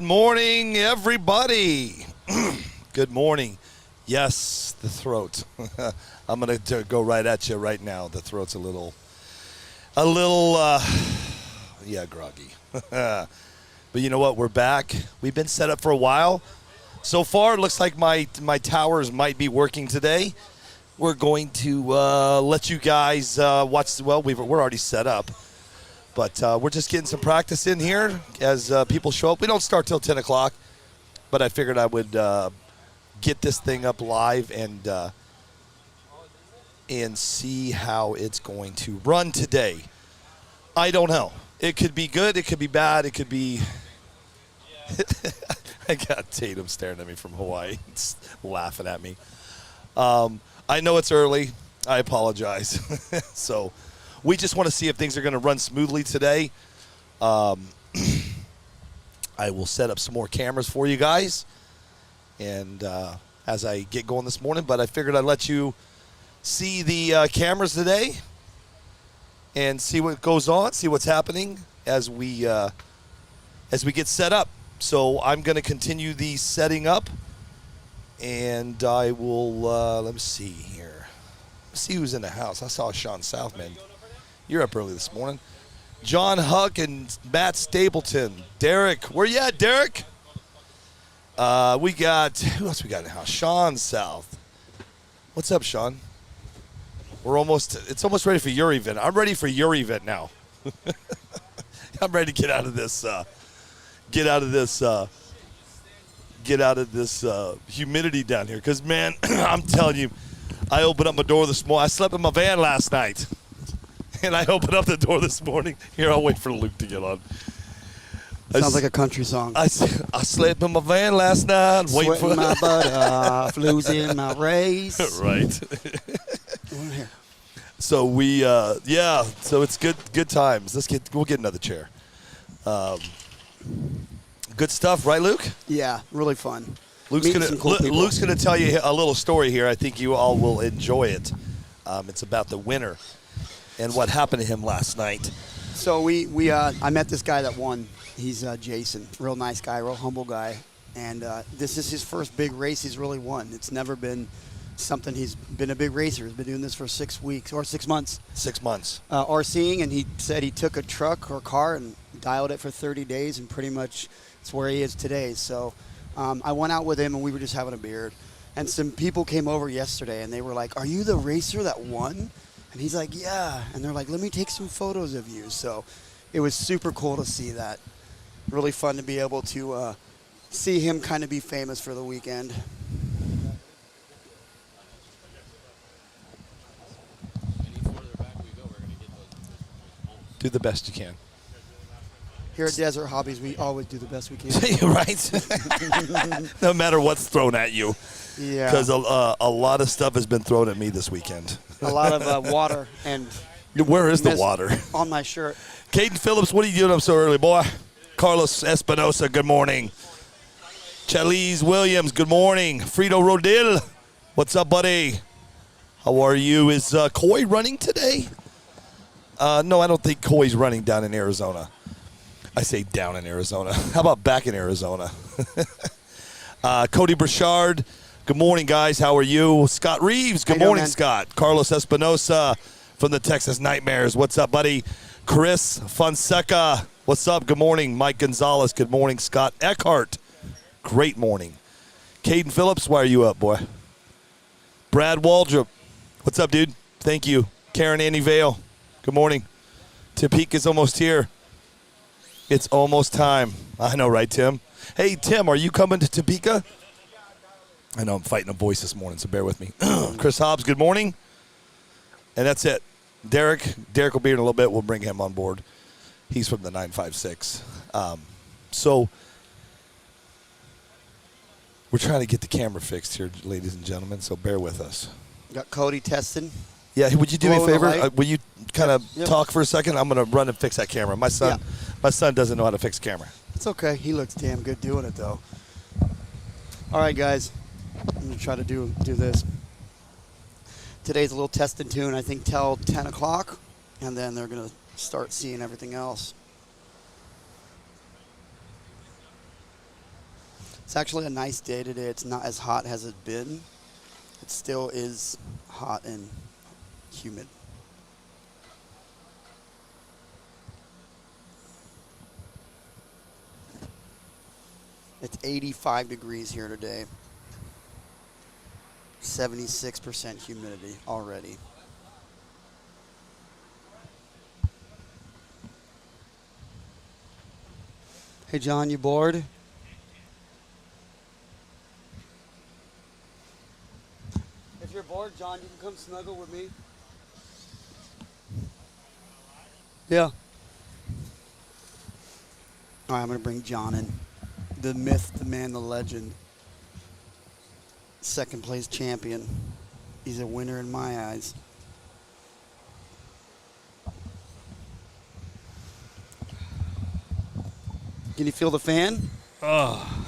Good morning, everybody. Good morning. Yes, the throat. I'm going to go right at you right now. The throat's a little, groggy. But you know what? We're back. We've been set up for a while. So far, it looks like my towers might be working today. We're going to let you guys watch. Well, we're already set up. But we're just getting some practice in here as people show up. We don't start till 10 o'clock, but I figured I would get this thing up live and see how it's going to run today. I don't know. It could be good. It could be bad. It could be – I got Tatum staring at me from Hawaii, laughing at me. I know it's early. I apologize. So – we just want to see if things are going to run smoothly today. I will set up some more cameras for you guys and as I get going this morning. But I figured I'd let you see the cameras today and see what goes on, see what's happening as we get set up. So I'm going to continue the setting up, and I will let me see here. Let's see who's in the house. I saw Sean Southman. You're up early this morning. John Huck and Matt Stapleton. Derek, where you at, Derek? We got, who else we got in the house? Sean South. What's up, Sean? It's almost ready for your event. I'm ready for your event now. I'm ready to get out of this humidity down here. Because, man, I'm telling you, I opened up my door this morning. I slept in my van last night. And I opened up the door this morning. Here, I'll wait for Luke to get on. Sounds like a country song. I slept in my van last night. Sweating my butt off, losing my race. Right. So so it's good times. We'll get another chair. Good stuff, right, Luke? Yeah, really fun. Luke's gonna tell you a little story here. I think you all will enjoy it. It's about the winner and what happened to him last night. So I met this guy that won. He's Jason, real nice guy, real humble guy, and this is his first big race he's really won. It's never been something. He's been a big racer. He's been doing this for 6 weeks or 6 months. 6 months. RCing, and he said he took a truck or car and dialed it for 30 days, and pretty much it's where he is today. So I went out with him, and we were just having a beer, and some people came over yesterday, and they were like, "Are you the racer that won?" And he's like, "Yeah." And they're like, "Let me take some photos of you." So it was super cool to see that. Really fun to be able to see him kind of be famous for the weekend. Do the best you can. Here at Desert Hobbies, we always do the best we can. Right? No matter what's thrown at you. Yeah. Because a lot of stuff has been thrown at me this weekend. A lot of water and... Where is the water? On my shirt. Caden Phillips, what are you doing up so early, boy? Carlos Espinosa, good morning. Charlize Williams, good morning. Frito Rodil, what's up, buddy? How are you? Is Coy running today? No, I don't think Coy's running down in Arizona. I say down in Arizona. How about back in Arizona? Cody Burchard, good morning, guys. How are you? Scott Reeves, good morning, Scott. Carlos Espinosa from the Texas Nightmares. What's up, buddy? Chris Fonseca, what's up? Good morning. Mike Gonzalez, good morning. Scott Eckhart, great morning. Caden Phillips, why are you up, boy? Brad Waldrop, what's up, dude? Thank you. Karen Annie Vale, good morning. Topeka's almost here. It's almost time. I know, right, Tim? Hey, Tim, are you coming to Topeka? I know I'm fighting a voice this morning, so bear with me. Chris Hobbs, good morning. And that's it. Derek will be in a little bit. We'll bring him on board. He's from the 956. So we're trying to get the camera fixed here, ladies and gentlemen, so bear with us. Got Cody testing. Yeah, would you do me a favor? Will you kind of talk for a second? I'm going to run and fix that camera. My son doesn't know how to fix a camera. It's okay. He looks damn good doing it, though. All right, guys. I'm going to try to do this. Today's a little test and tune, I think, till 10 o'clock, and then they're going to start seeing everything else. It's actually a nice day today. It's not as hot as it's been. It still is hot and humid. It's 85 degrees here today. 76% humidity already. Hey, John, you bored? If you're bored, John, you can come snuggle with me. Yeah. All right, I'm going to bring John in. The myth, the man, the legend. Second place champion. He's a winner in my eyes. Can you feel the fan? Oh,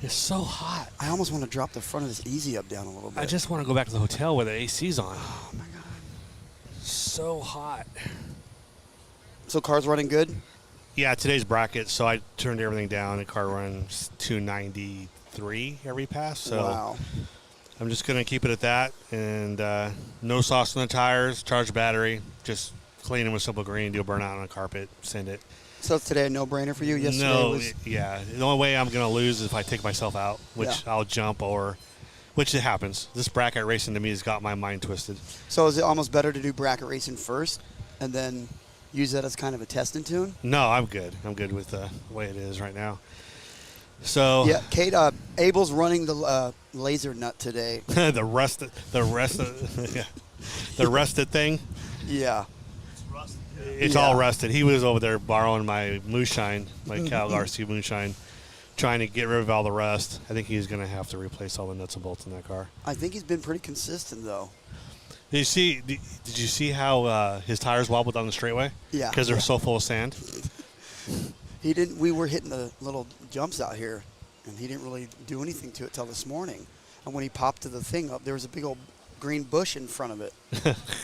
it's so hot. I almost want to drop the front of this easy up down a little bit. I just want to go back to the hotel where the AC's on. Oh my God. So hot. So car's running good? Yeah, today's bracket, so I turned everything down. The car runs 293 every pass, so Wow. I'm just going to keep it at that. And no sauce on the tires, charge the battery, just clean them with simple green, do a burnout on the carpet, send it. So is today a no-brainer for you? Yesterday No, was... yeah. The only way I'm going to lose is if I take myself out, which I'll jump which it happens. This bracket racing to me has got my mind twisted. So is it almost better to do bracket racing first and then use that as kind of a testing tune? No, I'm good. I'm good with the way it is right now. So Yeah, Kate, Abel's running the laser nut today. the rusted thing. Yeah. It's all rusted. He was over there borrowing my moonshine, my Cal Garcia moonshine, trying to get rid of all the rust. I think he's going to have to replace all the nuts and bolts in that car. I think he's been pretty consistent, though. Did you see how his tires wobbled on the straightaway? Yeah. Because they're so full of sand. He didn't. We were hitting the little jumps out here, and he didn't really do anything to it till this morning. And when he popped the thing up, there was a big old green bush in front of it.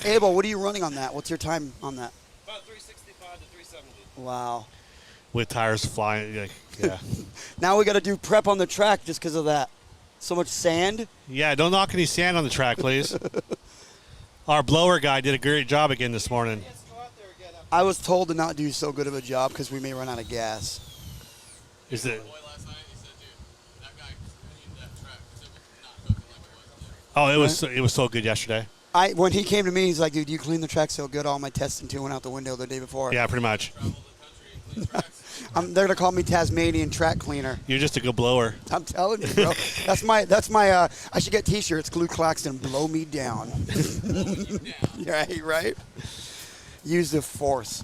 Abel, what are you running on that? What's your time on that? About 365 to 370. Wow. With tires flying. Yeah. Now we got to do prep on the track just because of that. So much sand. Yeah, don't knock any sand on the track, please. Our blower guy did a great job again this morning. Yes, go out there again. I was told to not do so good of a job because we may run out of gas. Is it? Boy last night, he said, dude, that guy cleaned that track because it was not hooking like it was there. Oh, it was so good yesterday. When he came to me, he's like, dude, you cleaned the track so good. All my testing too went out the window the day before. Yeah, pretty much. Travel the country and clean tracks. They're gonna call me Tasmanian track cleaner. You're just a good blower. I'm telling you, bro. That's my. I should get T-shirts. Glue Claxton, blow me down. Right. Use the force.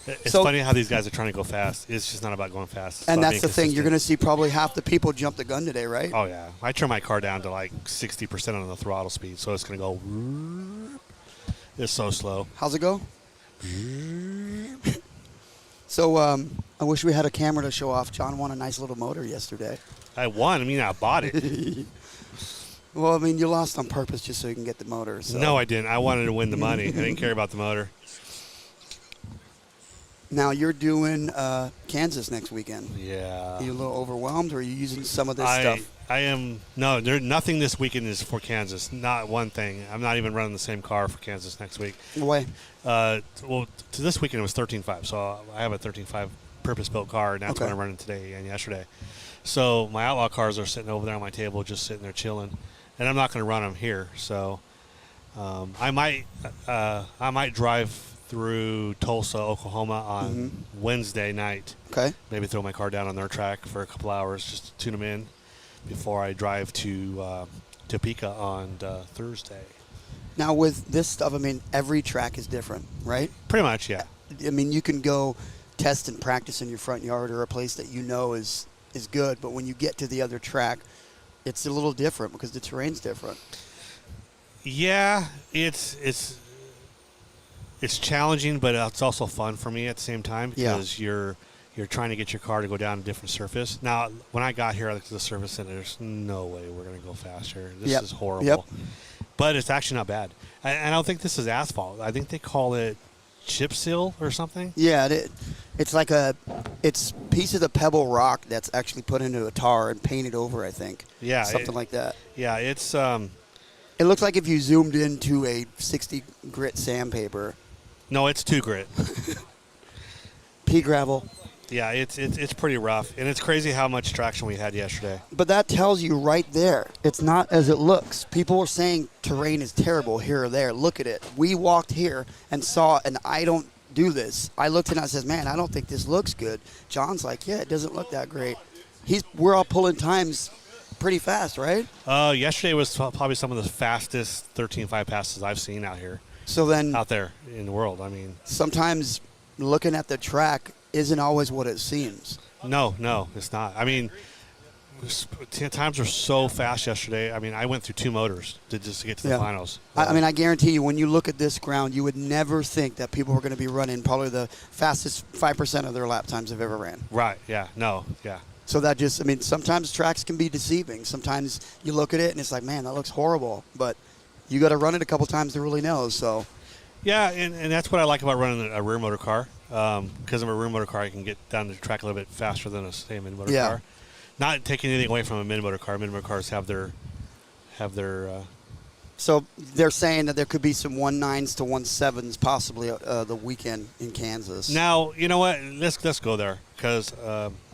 It's So- funny how these guys are trying to go fast. It's just not about going fast. It's And about that's the being thing. You're consistent. gonna see probably half the people jump the gun today, right? Oh, yeah. I turn my car down to like 60% on the throttle speed, so it's going to go. It's so slow. How's it go? So I wish we had a camera to show off. John won a nice little motor yesterday. I won. I mean, I bought it. Well, I mean, you lost on purpose just so you can get the motor. So. No, I didn't. I wanted to win the money. I didn't care about the motor. Now you're doing Kansas next weekend. Yeah. Are you a little overwhelmed, or are you using some of this stuff? I am. No, nothing this weekend is for Kansas. Not one thing. I'm not even running the same car for Kansas next week. Why? Well, to this weekend it was 13.5, so I have a 13.5 purpose-built car, and that's Okay. what I'm running today and yesterday. So my Outlaw cars are sitting over there on my table, just sitting there chilling, and I'm not going to run them here. So I might drive through Tulsa, Oklahoma on Wednesday night. Okay. Maybe throw my car down on their track for a couple hours just to tune them in before I drive to Topeka on Thursday. Now with this stuff, I mean, every track is different, right? Pretty much, yeah. I mean, you can go test and practice in your front yard or a place that you know is good, but when you get to the other track, it's a little different because the terrain's different. Yeah, it's challenging, but it's also fun for me at the same time because you're trying to get your car to go down a different surface. Now, when I got here, I looked at the surface and there's no way we're going to go faster. This is horrible. Yep. But it's actually not bad. I don't think this is asphalt. I think they call it chip seal or something. Yeah, It's like it's pieces of pebble rock that's actually put into a tar and painted over, I think. Yeah, Something like that. Yeah, it's It looks like if you zoomed into a 60 grit sandpaper. no, it's 2 grit. Pea gravel. Yeah, it's pretty rough, and it's crazy how much traction we had yesterday. But that tells you right there, it's not as it looks. People are saying terrain is terrible here or there. Look at it. We walked here and saw, and I don't do this. I looked and I says, man, I don't think this looks good. John's like, yeah, it doesn't look that great. We're all pulling times pretty fast, right? Yesterday was probably some of the fastest 13.5 passes I've seen out here. So then Out there in the world, I mean. sometimes looking at the track isn't always what it seems. No, it's not. I mean, times were so fast yesterday. I mean, I went through 2 motors just to get to the finals. I mean, I guarantee you, when you look at this ground, you would never think that people were going to be running probably the fastest 5% of their lap times they've ever ran. Right, yeah, no, yeah. So that just, I mean, sometimes tracks can be deceiving. Sometimes you look at it and it's like, man, that looks horrible. But you got to run it a couple times to really know, so. Yeah, and that's what I like about running a rear motor car. Because I'm a rear motor car, I can get down the track a little bit faster than a mid motor car. Not taking anything away from a mid motor car. Mid motor cars have their. So they're saying that there could be some 1.9s to 1.7s possibly the weekend in Kansas. Now you know what? Let's go there because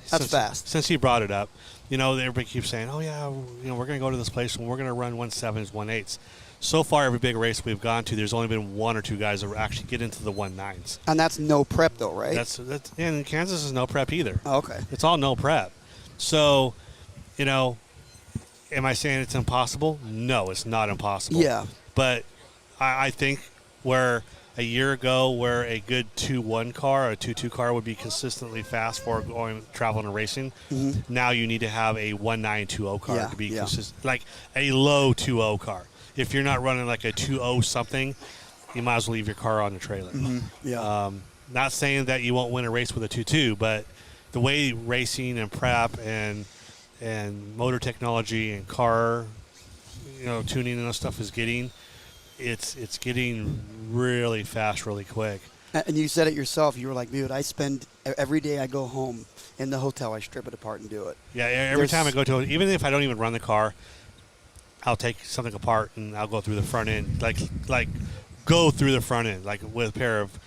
That's fast. Since he brought it up, everybody keeps saying, "Oh yeah, we're going to go to this place and we're going to run 1.7s, 1.8s." So far, every big race we've gone to, there's only been 1 or 2 guys that actually get into the 1.9s. And that's no prep though, right? That's and Kansas is no prep either. Oh, okay. It's all no prep. So, am I saying it's impossible? No, it's not impossible. Yeah. But I think where a year ago, where a good 2.1 car or a 2.2 car would be consistently fast for traveling and racing, now you need to have a 1.920 car to be consistent, like a low 2.0 car. If you're not running like a 2.0 something, you might as well leave your car on the trailer. Yeah. Not saying that you won't win a race with a 2.2, but the way racing and prep and motor technology and car, tuning and stuff is getting, it's getting really fast, really quick. And you said it yourself. You were like, dude, I spend every day I go home in the hotel, I strip it apart and do it. Yeah, every time I go to it, even if I don't even run the car, I'll take something apart and I'll go through the front end, like go through the front end, like with a pair of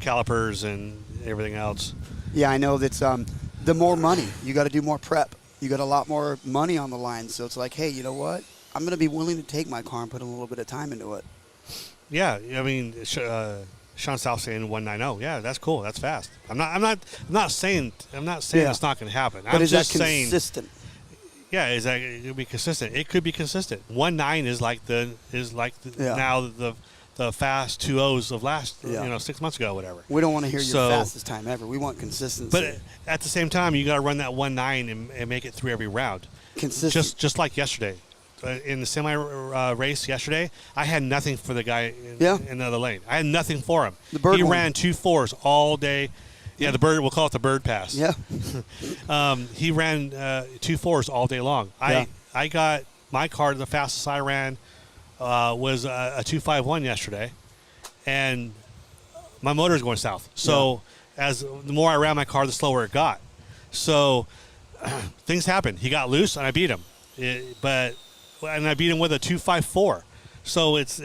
calipers and everything else. Yeah, I know that's the more money. You got to do more prep. You got a lot more money on the line. So it's like, hey, you know what? I'm going to be willing to take my car and put a little bit of time into it. Yeah, I mean, Sean South saying 1.90. Yeah, that's cool. That's fast. I'm not saying it's not going to happen. But I'm is just that saying, consistent? yeah, is that it could be consistent? It could be consistent. 1.9 is like now the fast 2.0s of last 6 months ago, whatever. We don't want to hear your fastest time ever. We want consistency. But at the same time, you got to run that 1.9 and make it through every round. Consistent. Just like yesterday. In the semi race yesterday, I had nothing for the guy in the other lane. I had nothing for him. The bird he one. ran 2.4s all day. Yeah, the bird. We'll call it the bird pass. Yeah. He ran 2.4s all day long. Yeah. I got my car. The fastest I ran was a 2.51 yesterday, and my motor is going south. So as the more I ran my car, the slower it got. So things happened. He got loose, and I beat him. And I beat him with a 2.54. So it's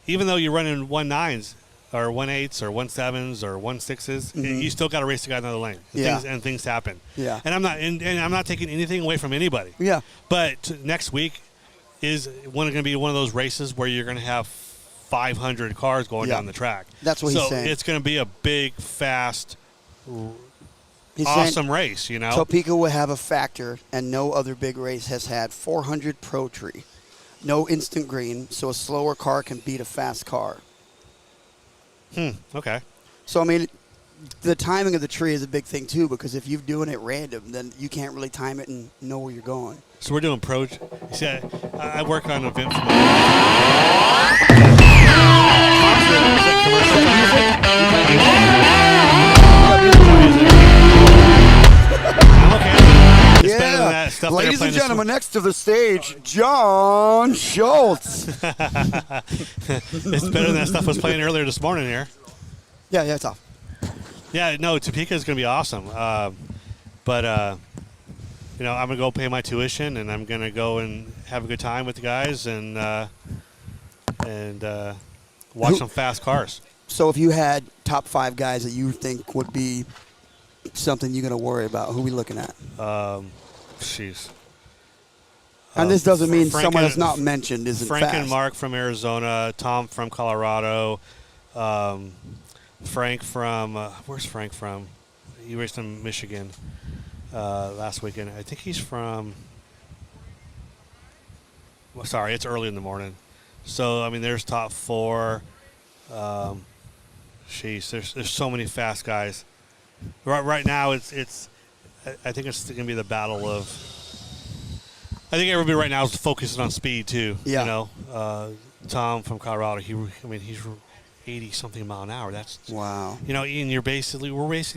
even though you're running 1.9s or 1.8s or 1.7s or 1.6s, you still got to race the guy in the other lane. And things happen. Yeah. And I'm not taking anything away from anybody. Yeah. But next week is going to be one of those races where you're going to have 500 cars going down the track. That's what he's saying. So it's going to be a big, fast, He's awesome saying race, Topeka will have a factor, and no other big race has had 400 Pro Tree. No instant green, so a slower car can beat a fast car. Okay. So, I mean, the timing of the tree is a big thing, too, because if you're doing it random, then you can't really time it and know where you're going. So we're doing pro. See, I work on an event for Ladies and gentlemen, next to the stage, John Schultz. It's better than that stuff was playing earlier this morning here. Yeah, it's off. Yeah, no, Topeka is going to be awesome. But I'm going to go pay my tuition, and I'm going to go and have a good time with the guys and watch some fast cars. So if you had top 5 guys that you think would be something you're going to worry about, who are we looking at? Jeez. And this doesn't mean Frank someone and- that's not mentioned isn't Frank fast. and Mark from Arizona, Tom from Colorado, Frank from where's Frank from? He raced in Michigan last weekend. I think he's from. Well, sorry, it's early in the morning. So I mean, there's top 4. There's so many fast guys. Right now, it's. I think it's going to be the battle of. I think everybody right now is focusing on speed too. Yeah. You know, Tom from Colorado. He's 80 something mile an hour. That's Wow. You know, Ian, we're basically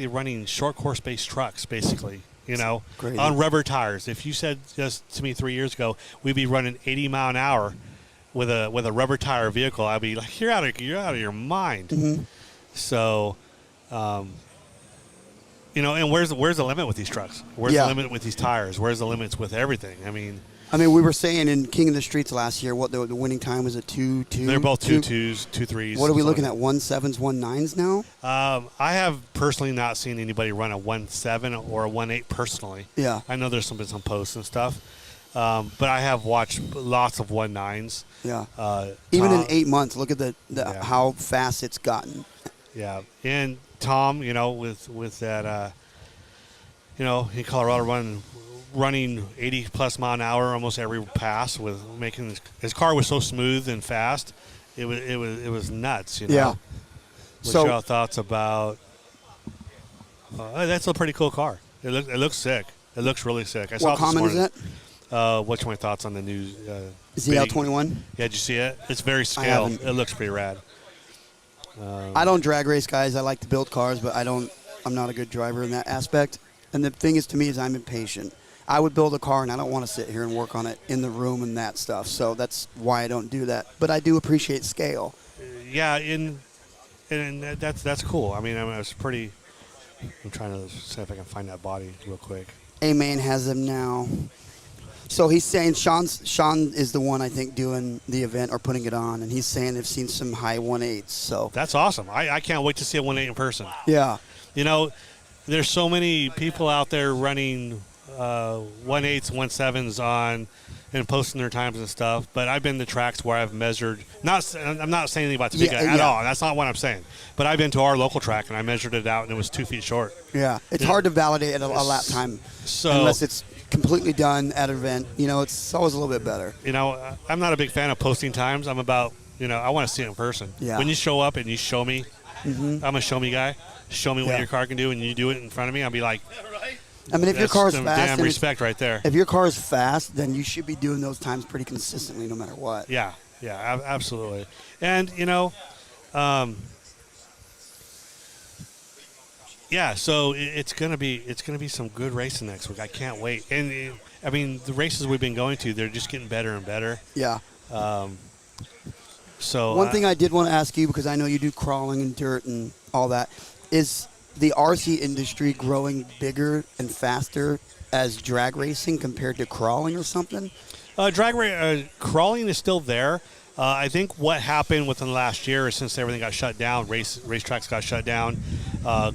running short course based trucks, basically. You know, Crazy. on rubber tires. If you said just to me 3 years ago we'd be running 80 mile an hour with a rubber tire vehicle, I'd be like, you're out of your mind. Mm-hmm. So, and where's the limit with these trucks? Where's Yeah. the limit with these tires? Where's the limits with everything? I mean, we were saying in King of the Streets last year, what the winning time was a 2-2. they're both 2.2s, 2.3s. What are we looking at? 1.7s, 1.9s now? I have personally not seen anybody run a 1.7 or a 1.8 personally. Yeah. I know there's been some posts and stuff, but I have watched lots of 1.9s. Yeah. Even in Tom- 8 months, look at the Yeah. how fast it's gotten. Yeah, and Tom, with that, in Colorado running 80 plus mile an hour almost every pass, with making his car was so smooth and fast, it was nuts. Yeah. What's So- your thoughts about? That's a pretty cool car. It looks sick. It looks really sick. I saw What it this comment is morning. that? What's my thoughts on the new ZL21? Yeah, did you see it? It's very scaled. haven't. It looks pretty rad. I don't drag race, guys. I like to build cars, but I'm not a good driver in that aspect. And the thing is, to me, is I'm impatient. I would build a car, and I don't want to sit here and work on it in the room and that stuff. So that's why I don't do that. But I do appreciate scale. Yeah, and that's cool. I mean, I was pretty. I'm trying to see if I can find that body real quick. A-Man has him now. So he's saying Sean is the one, I think, doing the event or putting it on, and he's saying they've seen some high 1.8s. So That's awesome. I can't wait to see a 1.8 in person. yeah, There's so many people out there running 1.8s, 1.7s on and posting their times and stuff. But I've been to tracks where I've measured. I'm not saying anything about Topeka at yeah. all. That's not what I'm saying. But I've been to our local track and I measured it out and it was 2 feet short. yeah. It's hard to validate at a lap time So unless it's completely done at an event. It's always a little bit better. I'm not a big fan of posting times. I'm about I want to see it in person. Yeah. When you show up and you show me, I'm a show me guy. Show me what Yeah. your car can do, and you do it in front of me. I'll be like, If your that's car's some fast, damn and it's- respect right there. if your car is fast, then you should be doing those times pretty consistently, no matter what. Yeah, absolutely. And so it's gonna be some good racing next week. I can't wait. And the races we've been going to, they're just getting better and better. Yeah. So One thing I did want to ask you, because I know you do crawling and dirt and all that, is the RC industry growing bigger and faster as drag racing compared to crawling or something? Crawling is still there. I think what happened within the last year is since everything got shut down, racetracks got shut down,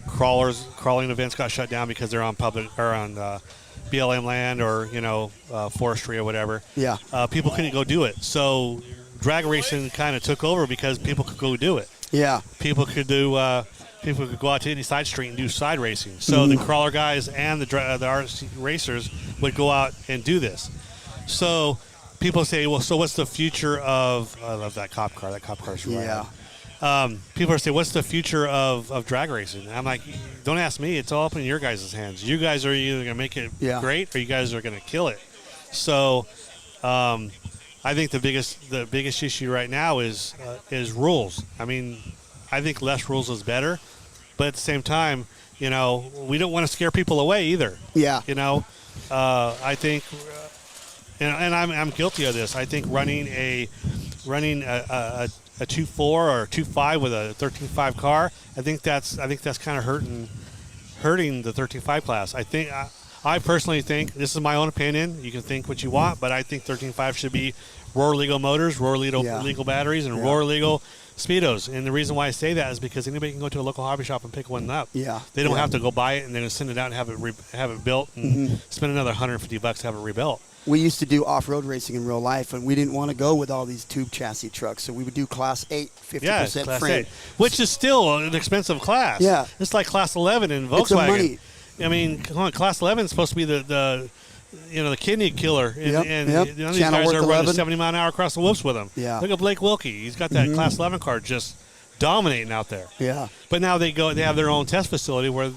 crawling events got shut down because they're on BLM land or forestry or whatever. Yeah. People couldn't go do it, so drag racing kind of took over because people could go do it. Yeah. People could go out to any side street and do side racing. So the crawler guys and the RC racers would go out and do this. So people say, well, so what's the future of? I love that cop car. That cop car's rad. Yeah. People are saying, what's the future of drag racing? And I'm like, don't ask me. It's all up in your guys' hands. You guys are either going to make it great or you guys are going to kill it. So I think the biggest issue right now is rules. I think less rules is better, but at the same time, we don't want to scare people away either. Yeah. I think, and I'm guilty of this. I think running a a 2.4 or a 2.5 with a 13.5 car, I think that's kind of hurting the 13.5 class. I personally think, this is my own opinion, you can think what you want, but I think 13.5 should be Roar legal motors, Roar legal batteries, and Roar legal speedos. And the reason why I say that is because anybody can go to a local hobby shop and pick one up. Yeah. They don't have to go buy it and then send it out and have it built and spend another $150 to have it rebuilt. We used to do off-road racing in real life, and we didn't want to go with all these tube chassis trucks, so we would do Class 8, 50% Class frame. 8, which is still an expensive class. Yeah. It's like Class 11 in Volkswagen. It's a money. I mean, come on, Class 11 is supposed to be the kidney killer. And none of these Channel guys work are running 11. 70 mile an hour across the whoops with them. Yeah. Look at Blake Wilkie. He's got that Class 11 car just dominating out there. Yeah. But now they have their own test facility where a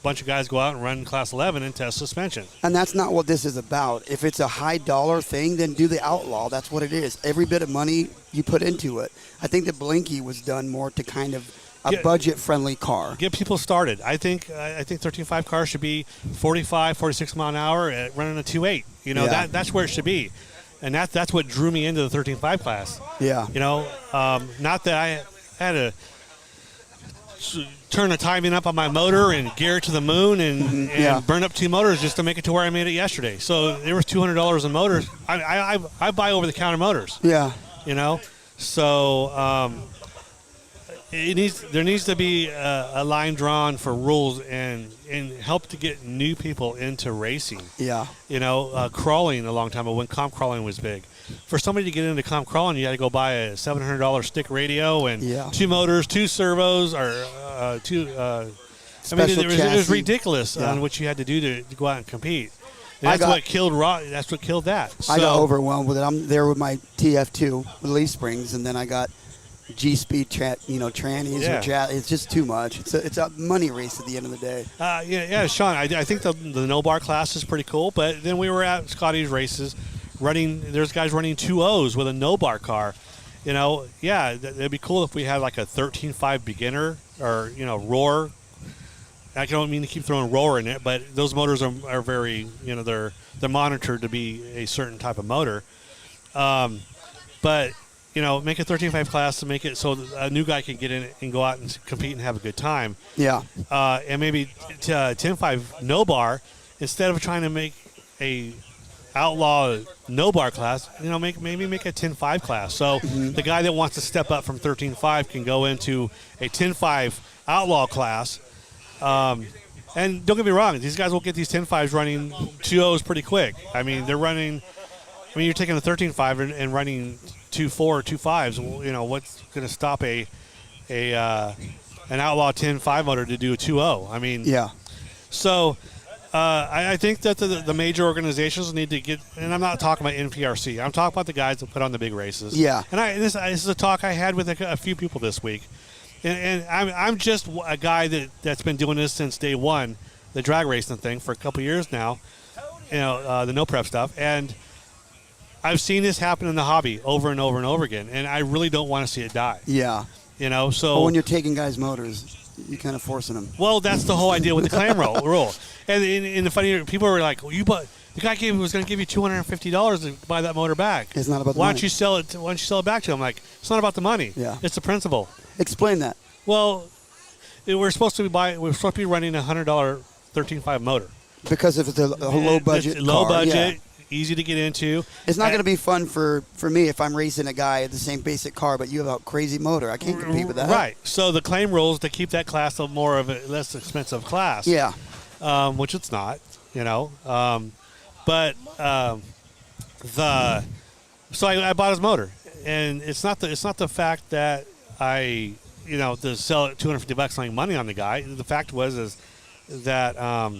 bunch of guys go out and run Class 11 and test suspension. And that's not what this is about. If it's a high dollar thing, then do the Outlaw. That's what it is. Every bit of money you put into it. I think the Blinky was done more to kind of a budget-friendly car. Get people started. I think 13.5 cars should be 45, 46 mile an hour at running a 2.8. That's where it should be. And that's what drew me into the 13.5 class. Yeah. Not that I had to turn the timing up on my motor and gear it to the moon and burn up 2 motors just to make it to where I made it yesterday. So there was $200 in motors. I buy over-the-counter motors. Yeah. So there needs to be a line drawn for rules and help to get new people into racing. Yeah. Crawling a long time ago when comp crawling was big. For somebody to get into comp crawling, you had to go buy a $700 stick radio and 2 motors, 2 servos, or 2. It was ridiculous on what you had to do to go out and compete. And that's what killed that. I got overwhelmed with it. I'm there with my TF2 with leaf springs, and then I got G-Speed, trannies or jazz. It's just too much. It's a money race at the end of the day. Sean, I think the no bar class is pretty cool, but then we were at Scotty's races there's guys running 2.0s with a no bar car. It'd be cool if we had like a 13.5 beginner or, Roar. I don't mean to keep throwing Roar in it, but those motors are very, they're monitored to be a certain type of motor. But make a 13.5 class to make it so a new guy can get in it and go out and compete and have a good time. Yeah. And maybe 10.5 no bar, instead of trying to make a outlaw no bar class, maybe make a 10.5 class. So the guy that wants to step up from 13.5 can go into a 10.5 outlaw class. And don't get me wrong, these guys will get these 10.5s running 2.0s pretty quick. You're taking a 13.5 and running 2.4 or 2.5s. What's going to stop an outlaw 10.5 motor to do a 2.0? So I think that the major organizations need to get, and I'm not talking about NPRC. I'm talking about the guys that put on the big races. Yeah. And this is a talk I had with a few people this week. And I'm just a guy that's been doing this since day one, the drag racing thing, for a couple years now, the no prep stuff. And I've seen this happen in the hobby over and over and over again, and I really don't want to see it die. Yeah. So but when you're taking guys' motors, you're kind of forcing them. Well, that's the whole idea with the claim rule. And in the funny, people were like, the guy was going to give you $250 to buy that motor back. It's not about the money. Why don't you sell it back to him? Like, it's not about the money. Yeah. It's the principle. Explain that. Well, we're supposed to be running a $100 13.5 motor. Because if it's a low budget it's low car, budget, easy to get into. It's not going to be fun for me if I'm racing a guy at the same basic car, but you have a crazy motor. I can't compete with that. Right. So the claim rules to keep that class a more of a less expensive class. Yeah. Which it's not, So I bought his motor, and it's not the fact that I to sell it $250 and make money on the guy. The fact was that there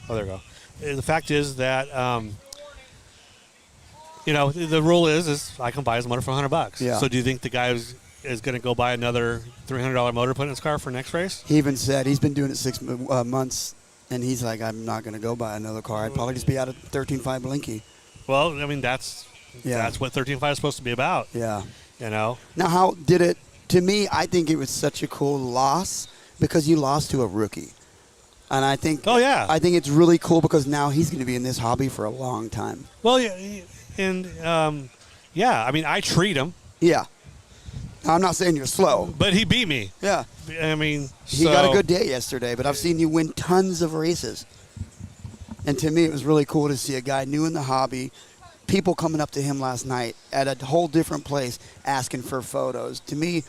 we go. The fact is that the rule is I can buy his motor for $100. Yeah. So do you think the guy is going to go buy another $300 motor, put in his car for next race? He even said he's been doing it 6 months, and he's like, I'm not going to go buy another car. I'd probably just be out of 13.5 Blinky. Well, that's what 13.5 is supposed to be about. Yeah. Now, how did it? To me, I think it was such a cool loss because you lost to a rookie. And I think I think it's really cool because now he's going to be in this hobby for a long time. Well, yeah, and I treat him. Yeah. Now, I'm not saying you're slow. But he beat me. Yeah. I mean, He got a good day yesterday, but I've seen you win tons of races. And to me, it was really cool to see a guy new in the hobby, people coming up to him last night at a whole different place asking for photos. To me,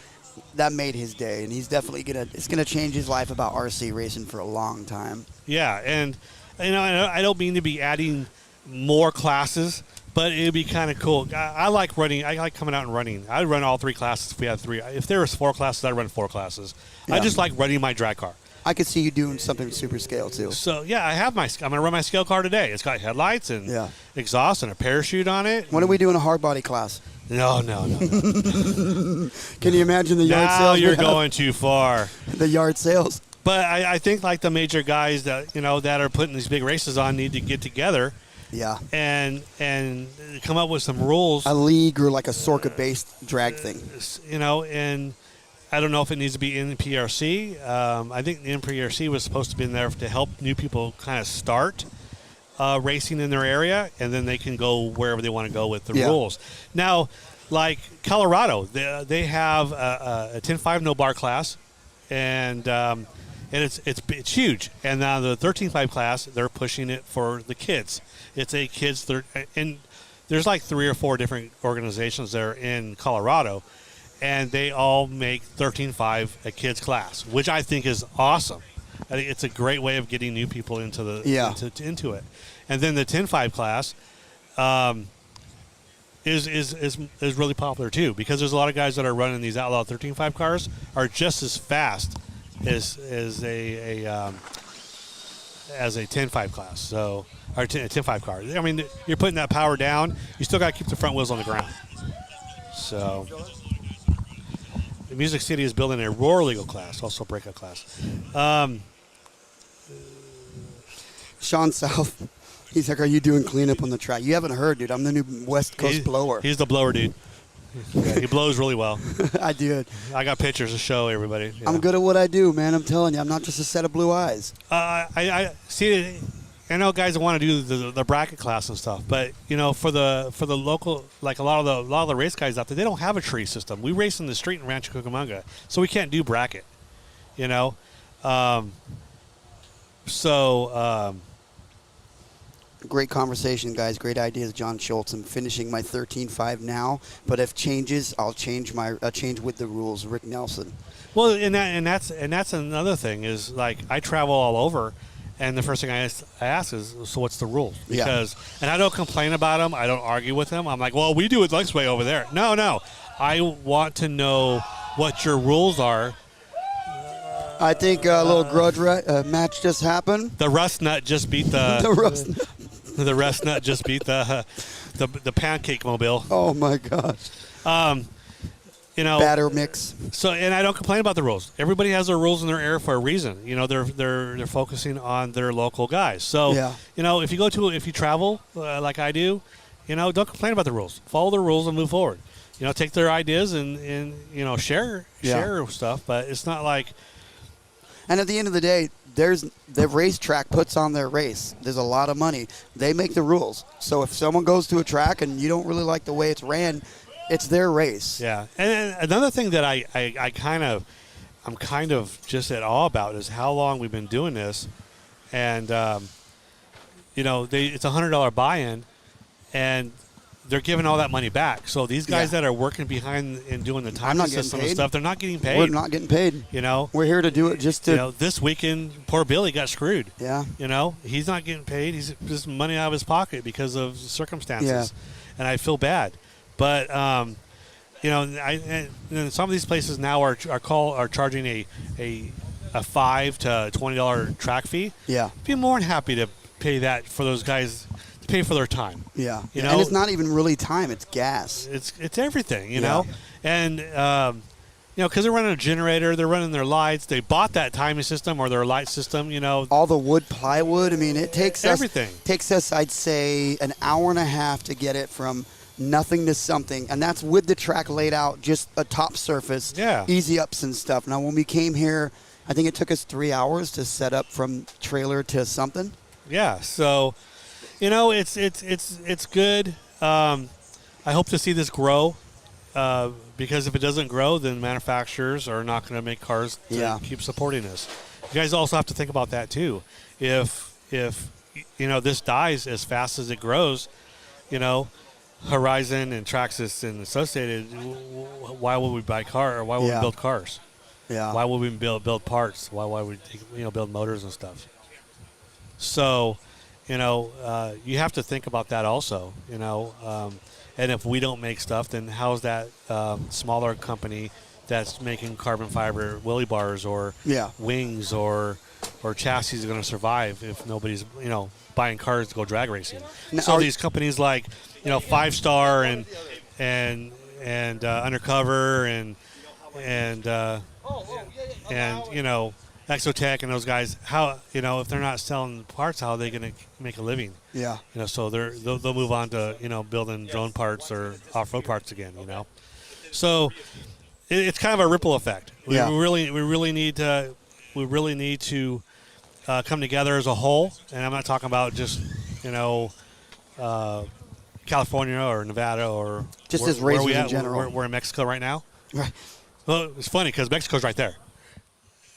that made his day, and he's definitely it's gonna change his life about RC racing for a long time. Yeah, and I don't mean to be adding more classes, but it'd be kind of cool. I like running. I like coming out and running. I'd run all 3 classes if we had 3. If there was 4 classes, I'd run 4 classes. Yeah. I just like running my drag car. I could see you doing something super scale too. So yeah, I'm gonna run my scale car today. It's got headlights and Yeah. exhaust and a parachute on it. When are we doing a hard body class? No. Can you imagine the yard Now sales? you're going too far. The yard sales. But I think like the major guys that that are putting these big races on need to get together. Yeah. And come up with some rules. A league or like a Sorka-based drag thing. And I don't know if it needs to be in PRC. I think the PRC was supposed to be in there to help new people kind of start racing in their area, and then they can go wherever they want to go with the rules. Now, like Colorado, they have a 10.5 no bar class, and it's huge. And now the 13.5 class, they're pushing it for the kids. It's a kids, and there's like 3 or 4 different organizations there in Colorado, and they all make 13.5 a kids class, which I think is awesome. I think it's a great way of getting new people into into it. And then the 10.5 class is really popular too, because there's a lot of guys that are running these outlaw 13.5 cars are just as fast as a 10.5 class. So or 10.5 car. I mean, you're putting that power down. You still got to keep the front wheels on the ground. So the Music City is building a roar legal class, also a breakout class. Sean South, he's like, are you doing cleanup on the track? You haven't heard, dude. I'm the new West Coast blower. He's the blower, dude. Yeah, he blows really well. I do it. I got pictures to show everybody. Yeah. I'm good at what I do, man. I'm telling you, I'm not just a set of blue eyes. I see. I know guys that want to do the bracket class and stuff, but for the local, like a lot of the race guys out there, they don't have a tree system. We race in the street in Rancho Cucamonga, so we can't do bracket. Great conversation, guys. Great ideas, John Schultz. I'm finishing my 13.5 now, but if changes, I'll change with the rules. Rick Nelson. Well, and that's another thing is, like, I travel all over, and the first thing I ask is, so what's the rules? Because and I don't complain about them. I don't argue with them. I'm like, well, we do it this way over there. No. I want to know what your rules are. I think a little grudge match just happened. The rust nut just beat the The rust. The rust nut just beat the pancake mobile. Oh my gosh. Batter mix. So, and I don't complain about the rules. Everybody has their rules in their area for a reason. They're focusing on their local guys. So, if you travel like I do, don't complain about the rules. Follow the rules and move forward. Take their ideas and share stuff. But it's not like. And at the end of the day, the racetrack puts on their race. There's a lot of money. They make the rules. So if someone goes to a track and you don't really like the way it's ran, it's their race. Yeah. And another thing that I'm kind of just at awe about is how long we've been doing this. And, it's $100 buy-in, and they're giving all that money back. So these guys that are working behind and doing the timing system and stuff, they're not getting paid. We're not getting paid. We're here to do it just to. This weekend, poor Billy got screwed. Yeah. He's not getting paid. He's just money out of his pocket because of circumstances. Yeah. And I feel bad. But, and some of these places now are charging a $5 to $20 track fee. Yeah. I'd be more than happy to pay that for those guys. Pay for their time. Yeah. And it's not even really time, it's gas. It's everything, know. And because they're running a generator, they're running their lights. They bought that timing system or their light system, All the wood, plywood. I mean, it takes everything. Takes us, I'd say, an hour and a half to get it from nothing to something, and that's with the track laid out, just a top surface, easy ups and stuff. Now, when we came here, I think it took us 3 hours to set up from trailer to something. Yeah. So. It's good. I hope to see this grow because if it doesn't grow, then manufacturers are not going to make cars to keep supporting us. You guys also have to think about that too. If this dies as fast as it grows, Horizon and Traxxas and Associated, why would we buy car or why would we build cars? Yeah. Why would we build parts? Why would we build motors and stuff? So, you have to think about that also. And if we don't make stuff, then how's that smaller company that's making carbon fiber wheelie bars or wings or chassis going to survive if nobody's buying cars to go drag racing? Now, so these companies like 5 Star and Undercover and Exotech and those guys, how if they're not selling parts, how are they going to make a living? Yeah. So they'll move on to building drone parts or off-road parts again. So it's kind of a ripple effect. We really need to come together as a whole, and I'm not talking about just California or Nevada or just as racers in general. We're in Mexico right now. Right. Well, it's funny because Mexico's right there.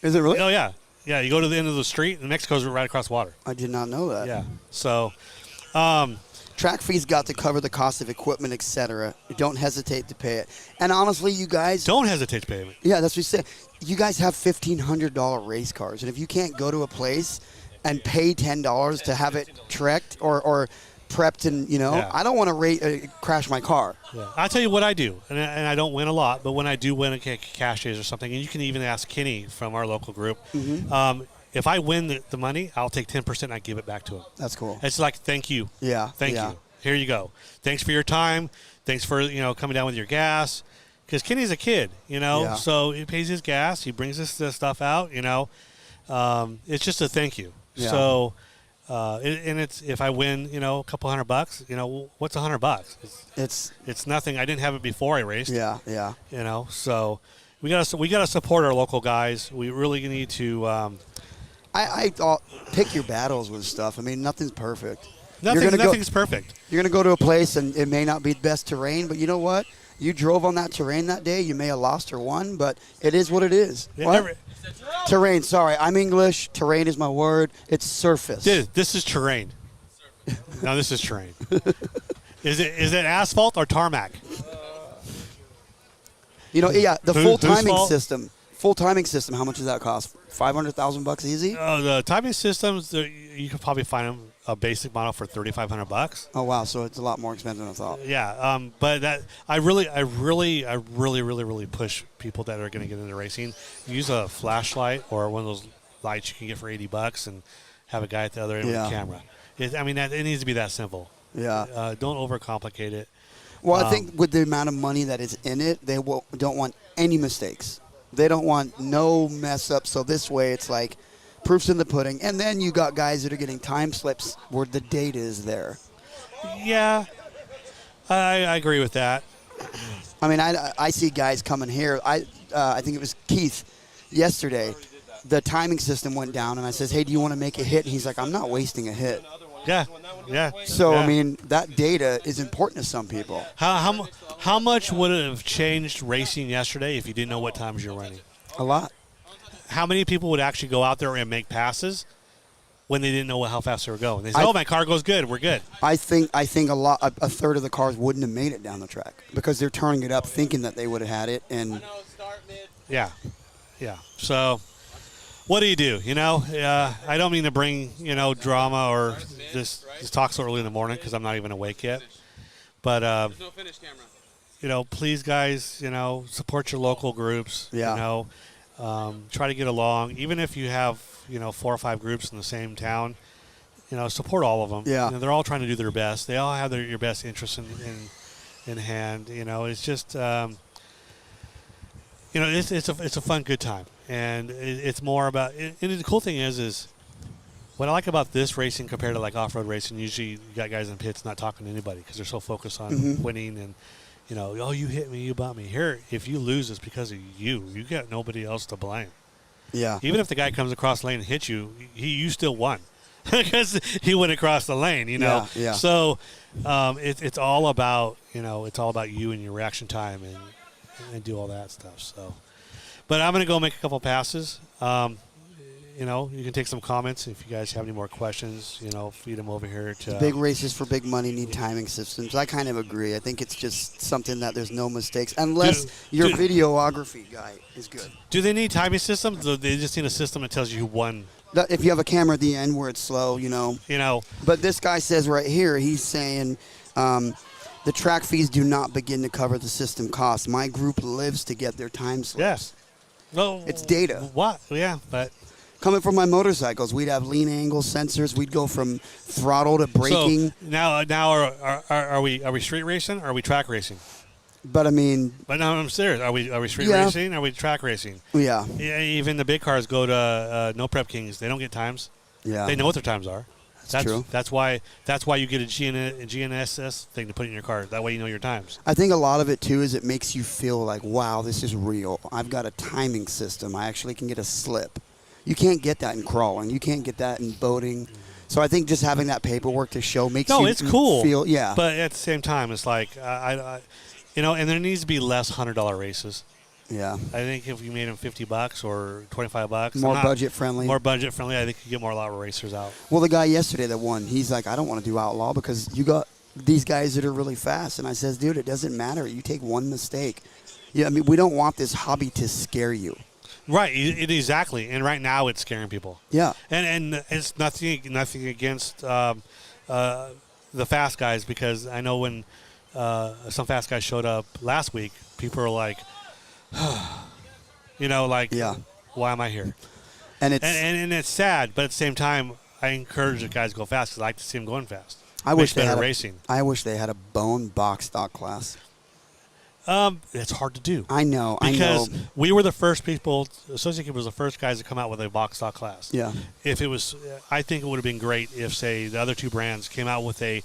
Is it really? Oh yeah. Yeah, you go to the end of the street, and Mexico's right across the water. I did not know that. Yeah. So, track fees got to cover the cost of equipment, etc. Don't hesitate to pay it. And honestly, you guys don't hesitate to pay it. Yeah, that's what you say. You guys have $1,500 race cars, and if you can't go to a place and pay $10 to have it trekked or prepped, and I don't want to crash my car. Yeah. I'll tell you what I do, and I don't win a lot, but when I do win a caches or something, and you can even ask Kenny from our local group, if I win the money, I'll take 10% and I give it back to him. That's cool. It's like, thank you. Yeah. Thank you. Here you go. Thanks for your time. Thanks for coming down with your gas. Because Kenny's a kid, so he pays his gas. He brings this stuff out, It's just a thank you. Yeah. So, and it's if I win, a couple $100, what's $100? It's nothing. I didn't have it before I raced. Yeah. So we gotta support our local guys. We really need to. I thought pick your battles with stuff. I mean, nothing's perfect. Nothing's perfect. You're gonna go to a place and it may not be the best terrain, but you know what? You drove on that terrain that day. You may have lost or won, but it is what it is. What? Terrain. Sorry, I'm English. Terrain is my word. It's surface. Dude, this is terrain. No, this is terrain. Is it asphalt or tarmac? The full timing system. Full timing system. How much does that cost? $500,000 easy. The timing systems, you could probably find a basic model for $3,500. Oh wow! So it's a lot more expensive than I thought. Yeah, but that I really push people that are going to get into racing. Use a flashlight or one of those lights you can get for $80 and have a guy at the other end with a camera. It needs to be that simple. Yeah. Don't overcomplicate it. Well, I think with the amount of money that is in it, they don't want any mistakes. They don't want no mess up. So this way, it's like proof's in the pudding. And then you got guys that are getting time slips where the data is there. Yeah, I agree with that. I mean, I see guys coming here. I think it was Keith yesterday. The timing system went down, and I says, hey, do you want to make a hit? And he's like, I'm not wasting a hit. Yeah. So, I mean, that data is important to some people. How much would it have changed racing yesterday if you didn't know what times you're running? A lot. How many people would actually go out there and make passes when they didn't know how fast they were going? They said, my car goes good. We're good. I think a third of the cars wouldn't have made it down the track because they're turning it up thinking that they would have had it. And yeah. So what do you do? I don't mean to bring, drama or this talk so early in the morning because I'm not even awake yet. But, There's no finish camera. Please, guys, support your local groups. Yeah. Try to get along. Even if you have, 4 or 5 groups in the same town, support all of them. Yeah. They're all trying to do their best. They all have your best interests in hand. It's just, it's a fun, good time. And it's more about, and the cool thing is what I like about this racing compared to like off-road racing, usually you got guys in pits not talking to anybody because they're so focused on winning and, you hit me, you bumped me. Here, if you lose, it's because of you. You got nobody else to blame. Yeah. Even if the guy comes across the lane and hits you, you still won. because he went across the lane, you know. Yeah, yeah. So it's all about it's all about you and your reaction time and do all that stuff. So, but I'm gonna go make a couple passes. You can take some comments if you guys have any more questions. Feed them over here to Big races for big money need timing systems. I kind of agree. I think it's just something that there's no mistakes unless your videography guy is good. Do they need timing systems? Or they just need a system that tells you who won. If you have a camera at the end where it's slow, But this guy says right here, he's saying the track fees do not begin to cover the system costs. My group lives to get their time slips. Yes. Well, it's data. What? Yeah, but coming from my motorcycles, we'd have lean angle sensors. We'd go from throttle to braking. So now are we street racing? Or are we track racing? But I mean, but no, I'm serious. Are we street racing? Or are we track racing? Yeah. Even the big cars go to no prep kings. They don't get times. Yeah. They know what their times are. That's true. That's why you get a GNSS thing to put in your car. That way you know your times. I think a lot of it too is it makes you feel like, wow, this is real. I've got a timing system. I actually can get a slip. You can't get that in crawling. You can't get that in boating. So I think just having that paperwork to show makes you it's cool. feel, yeah. But at the same time, it's like and there needs to be less $100 races. Yeah. I think if you made them $50 or $25, more budget friendly. More budget friendly. I think you get a lot of racers out. Well, the guy yesterday that won, he's like, I don't want to do outlaw because you got these guys that are really fast. And I says, dude, it doesn't matter. You take one mistake. Yeah, I mean, we don't want this hobby to scare you. Right, exactly. And right now it's scaring people. Yeah. And it's nothing against the fast guys, because I know when some fast guys showed up last week, people are like, yeah, why am I here? And it's and it's sad, but at the same time, I encourage the guys to go fast because I like to see them going fast. I wish they had racing. I wish they had a bone box stock class. It's hard to do. I know. Because we were the first people, Associate was the first guys to come out with a box stock class. Yeah. If it was, I think it would have been great if, say, the other two brands came out with a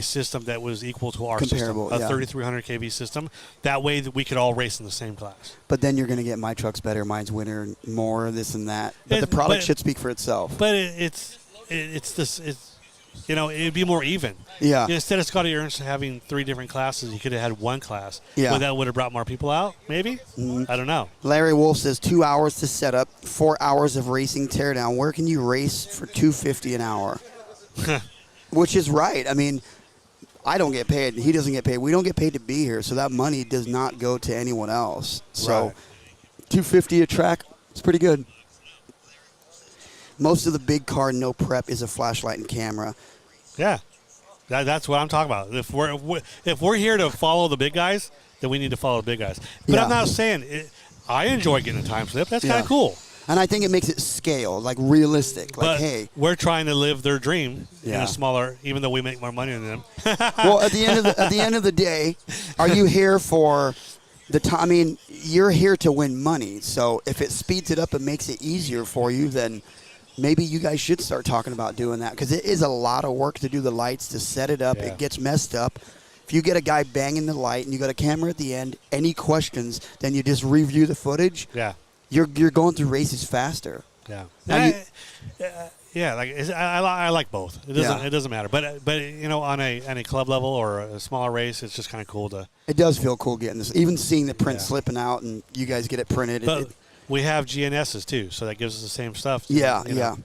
system that was equal to our comparable, system, a 3300 kV system. That way that we could all race in the same class. But then you're going to get my truck's better, mine's winner, more, this and that. But the product should speak for itself. But it's it'd be more even. Yeah. Instead of Scotty Ernst having 3 different classes, you could have had one class. Yeah. But that would have brought more people out, maybe? Mm-hmm. I don't know. Larry Wolf says 2 hours to set up, 4 hours of racing teardown. Where can you race for $250 an hour? Which is right. I mean, I don't get paid. He doesn't get paid. We don't get paid to be here, so that money does not go to anyone else. So right. $250 a track, it's pretty good. Most of the big car no prep is a flashlight and camera. Yeah, that's what I'm talking about. If we're here to follow the big guys, then we need to follow the big guys. But I'm not saying I enjoy getting a time slip. That's kind of cool. And I think it makes it scale, like realistic. Like, but hey, we're trying to live their dream in a smaller, even though we make more money than them. Well, at the end of the day, are you here for the time? I mean, you're here to win money. So if it speeds it up and makes it easier for you, then maybe you guys should start talking about doing that, because it is a lot of work to do the lights, to set it up. Yeah. It gets messed up. If you get a guy banging the light and you got a camera at the end, any questions, then you just review the footage. Yeah. You're going through races faster. Yeah. Now I like both. It doesn't matter. But on a club level or a smaller race, it's just kind of cool to. It does feel cool getting this, even seeing the print slipping out and you guys get it printed. But we have GNSs too, so that gives us the same stuff. Yeah.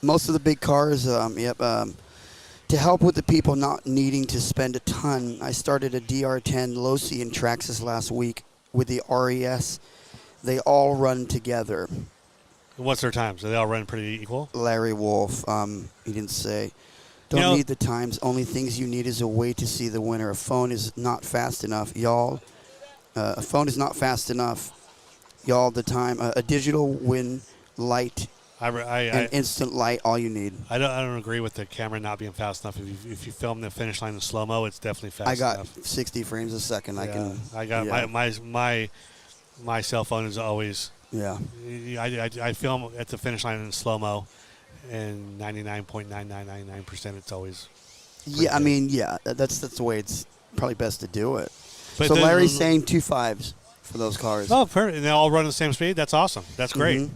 Most of the big cars, to help with the people not needing to spend a ton, I started a DR10 low-C in Traxxas last week with the RES. They all run together. What's their times? Do they all run pretty equal? Larry Wolf, he didn't say. Don't need the times. Only things you need is a way to see the winner. A phone is not fast enough, y'all. A phone is not fast enough, y'all, the time. A digital win light and instant light, all you need. I don't agree with the camera not being fast enough. If you film the finish line in slow-mo, it's definitely fast enough. I got 60 frames a second. My cell phone is always. Yeah. I film at the finish line in slow-mo, and 99.9999% it's always. Yeah, I mean, that's the way it's probably best to do it. But so Larry's saying 2.5s for those cars. Oh, perfect. And they all run at the same speed? That's awesome. That's great. Mm-hmm.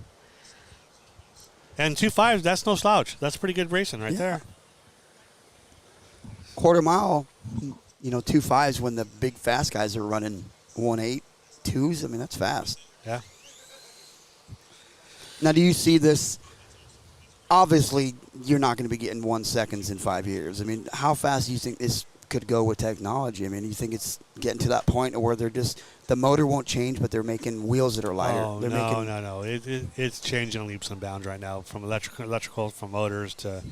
And 2.5, that's no slouch. That's pretty good racing right there. Quarter mile, 2.5s when the big fast guys are running 1.8, 2s. I mean, that's fast. Yeah. Now, do you see this? Obviously, you're not going to be getting 1 seconds in 5 years. I mean, how fast do you think this could go with technology? I mean, you think it's getting to that point where they're just the motor won't change, but they're making wheels that are lighter? Oh, no. It's changing leaps and bounds right now, from electrical, from motors to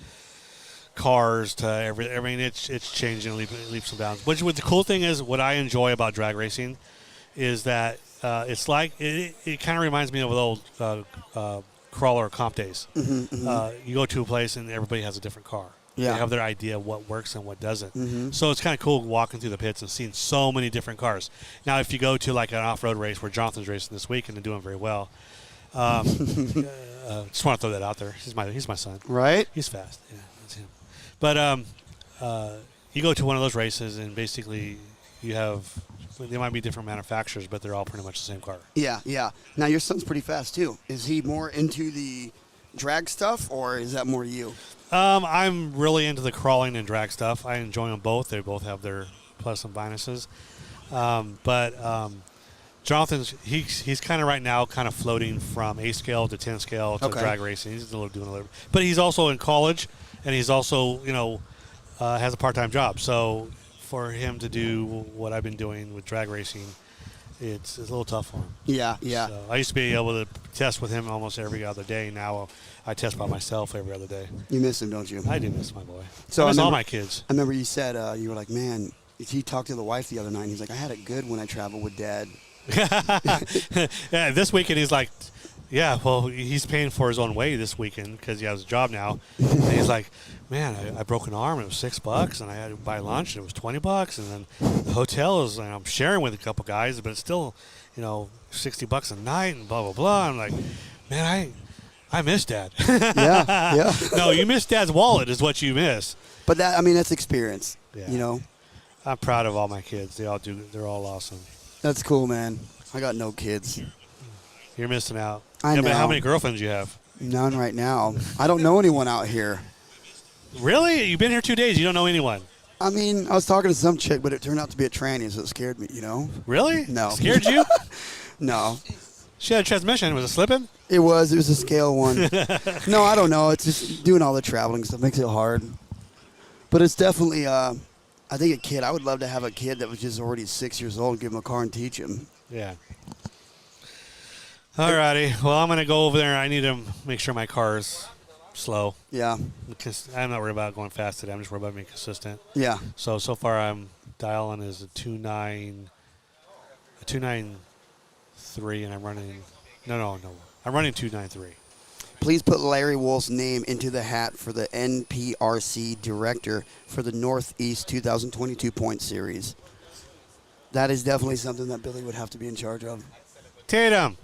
cars to everything. I mean, it's changing leaps and bounds. Which the cool thing is, what I enjoy about drag racing is that it's like it kind of reminds me of the old crawler comp days. You go to a place and everybody has a different car. Yeah. They have their idea of what works and what doesn't. Mm-hmm. So it's kind of cool walking through the pits and seeing so many different cars. Now, if you go to like an off-road race where Jonathan's racing this week and they're doing very well, just want to throw that out there. He's my son. Right? He's fast. Yeah, that's him. But you go to one of those races and basically they might be different manufacturers, but they're all pretty much the same car. Yeah. Now, your son's pretty fast, too. Is he more into the drag stuff, or is that more you? I'm really into the crawling and drag stuff. I enjoy them both. They both have their plus and minuses. But Jonathan's he's kind of right now floating from A scale to 10 scale to drag racing. He's doing a little, but he's also in college, and he's also has a part-time job. So for him to do what I've been doing with drag racing, it's a little tough for him. Yeah. So I used to be able to test with him almost every other day. Now I test by myself every other day. You miss him, don't you? I do miss my boy. So I miss all my kids. I remember you said you were like, man, he talked to the wife the other night, and he's like, I had it good when I traveled with Dad. Yeah, this weekend he's like, yeah, well, he's paying for his own way this weekend because he has a job now. And he's like, man, I broke an arm. It was $6, and I had to buy lunch, and it was $20. And then the hotel is, and I'm sharing with a couple guys, but it's still, $60 a night and blah, blah, blah. I'm like, man, I miss Dad. Yeah. No, you miss Dad's wallet is what you miss. But that's experience, Yeah. I'm proud of all my kids. They're all awesome. That's cool, man. I got no kids. You're missing out. I know. But how many girlfriends you have? None right now. I don't know anyone out here. Really? You've been here 2 days. You don't know anyone. I mean, I was talking to some chick, but it turned out to be a tranny, so it scared me, Really? No. Scared you? No. She had a transmission. Was it slipping? It was a scale one. No, I don't know. It's just doing all the traveling stuff makes it hard. But it's definitely, I think a kid, I would love to have a kid that was just already 6 years old, give him a car and teach him. Yeah. All righty. Well, I'm going to go over there. I need to make sure my car is slow. Yeah. Because I'm not worried about going fast today. I'm just worried about being consistent. Yeah. So far I'm dialing is a 293, and I'm running, no. I'm running 293. Please put Larry Wolf's name into the hat for the NPRC director for the Northeast 2022 Point Series. That is definitely something that Billy would have to be in charge of. Tatum.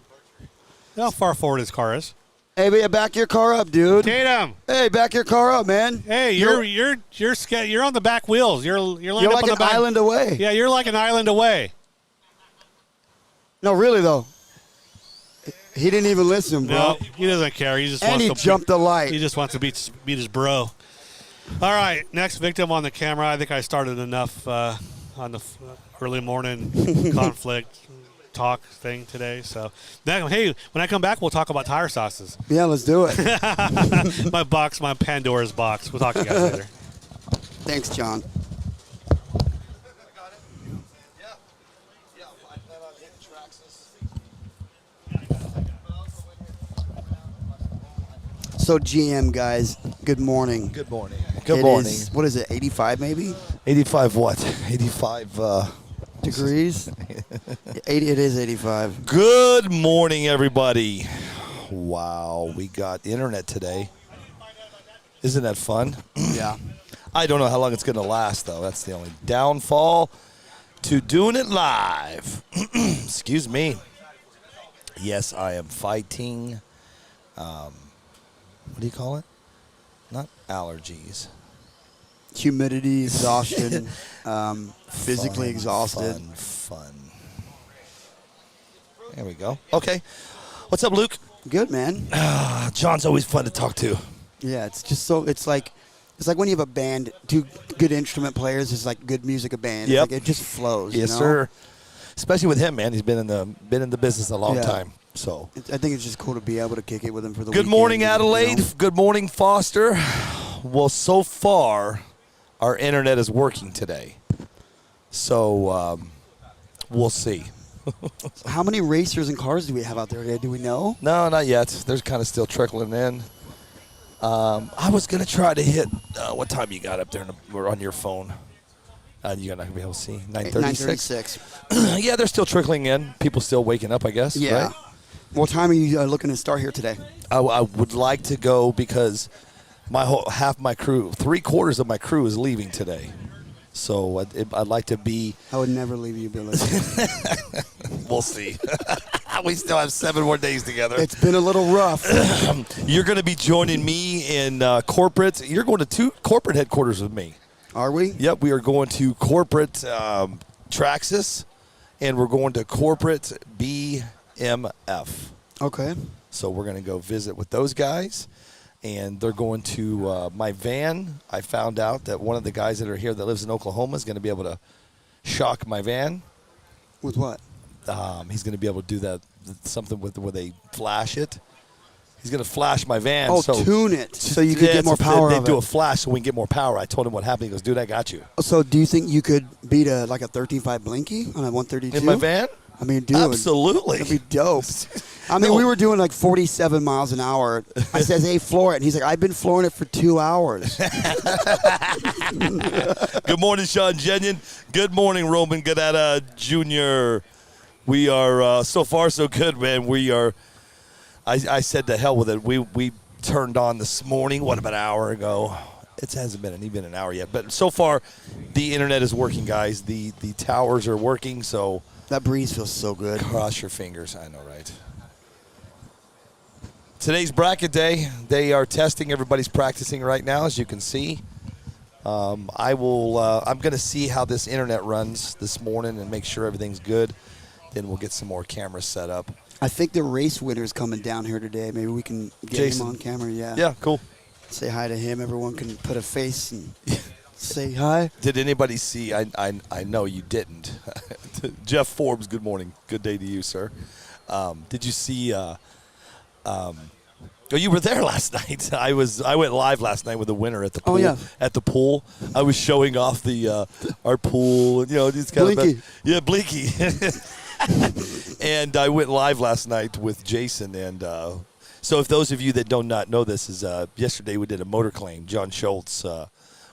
How far forward his car is? Hey, back your car up, dude. Tatum. Hey, back your car up, man. Hey, you're on the back wheels. You're You're lined up like on the an back. island away. Yeah, you're like an island away. No, really though. He didn't even listen, bro. No, he doesn't care. He just And wants he to jumped the light. He just wants to beat his bro. All right, next victim on the camera. I think I started enough on the early morning conflict talk thing today. So, hey, when I come back, we'll talk about tire sauces. Yeah, let's do it. My Pandora's box. We'll talk to you guys later. Thanks, John. So GM guys, good morning. Good morning. Good morning. What is it, 85 maybe? 85 what? 85 degrees? 80, it is 85. Good morning, everybody. Wow, we got internet today. Isn't that fun? Yeah. I don't know how long it's going to last, though. That's the only downfall to doing it live. Excuse me. Yes, I am fighting, what do you call it? Not allergies. Humidity, exhaustion, physically exhausted. Fun. There we go. Okay. What's up, Luke? Good, man. John's always fun to talk to. Yeah, it's just so it's like when you have a band, two good instrument players. It's like good music, a band. Yep. It's like it just flows. Yes, you know? sir. Especially with him, man. He's been in the business a long Yeah. time. So. I think it's just cool to be able to kick it with him for the Good weekend, morning, you know? Adelaide. Good morning, Foster. Well, so far, our internet is working today. So we'll see. How many racers and cars do we have out there today? Do we know? No, not yet. They're kind of still trickling in. I was going to try to hit, what time you got up there we're on your phone? You're not going to be able to see. 9:36? 9:36. Yeah, they're still trickling in. People still waking up, I guess. Yeah. Right? What time are you looking to start here today? I would like to go because half my crew, 3/4 of my crew is leaving today. So I'd like to be. I would never leave you, Billy. We'll see. We still have 7 more days together. It's been a little rough. You're going to be joining me in corporate. You're going to 2 corporate headquarters with me. Are we? Yep, we are going to corporate Traxxas, and we're going to corporate BMF. Okay. So we're going to go visit with those guys, and they're going to my van. I found out that one of the guys that are here that lives in Oklahoma is going to be able to shock my van. With what? He's going to be able to do that, something with where they flash it. He's going to flash my van. Oh, so tune it so you can get more power They of do a it. flash so we can get more power. I told him what happened. He goes, dude, I got you. So do you think you could beat a 13.5 Blinky on a 132? In my van? I mean, dude. Absolutely. That'd be dope. I mean, No. we were doing like 47 miles an hour. I says, hey, floor it. And he's like, I've been flooring it for 2 hours. Good morning, Sean Jenyon. Good morning, Roman Gadata Jr. We are so far so good, man. We are. I said to hell with it. We turned on this morning. What, about an hour ago? It hasn't been even an hour yet, but so far the internet is working, guys. The towers are working. So That breeze feels so good. cross your fingers. I know, right? Today's bracket day. They are testing. Everybody's practicing right now, as you can see. I'm going to see how this internet runs this morning and make sure everything's good. Then we'll get some more cameras set up. I think the race winner's coming down here today. Maybe we can get Jason. him on camera. Yeah. Yeah, cool. Say hi to him. Everyone can put a face and say hi. Did anybody see? I know you didn't. Jeff Forbes, good morning. Good day to you, sir. Did you see? Oh, you were there last night. I went live last night with the winner at the pool. Oh, yeah. At the pool, I was showing off the our pool. You know, these kind Blinky. Yeah, Blinky. And I went live last night with Jason. And so, if those of you that do not know this, is yesterday we did a motor claim. John Schultz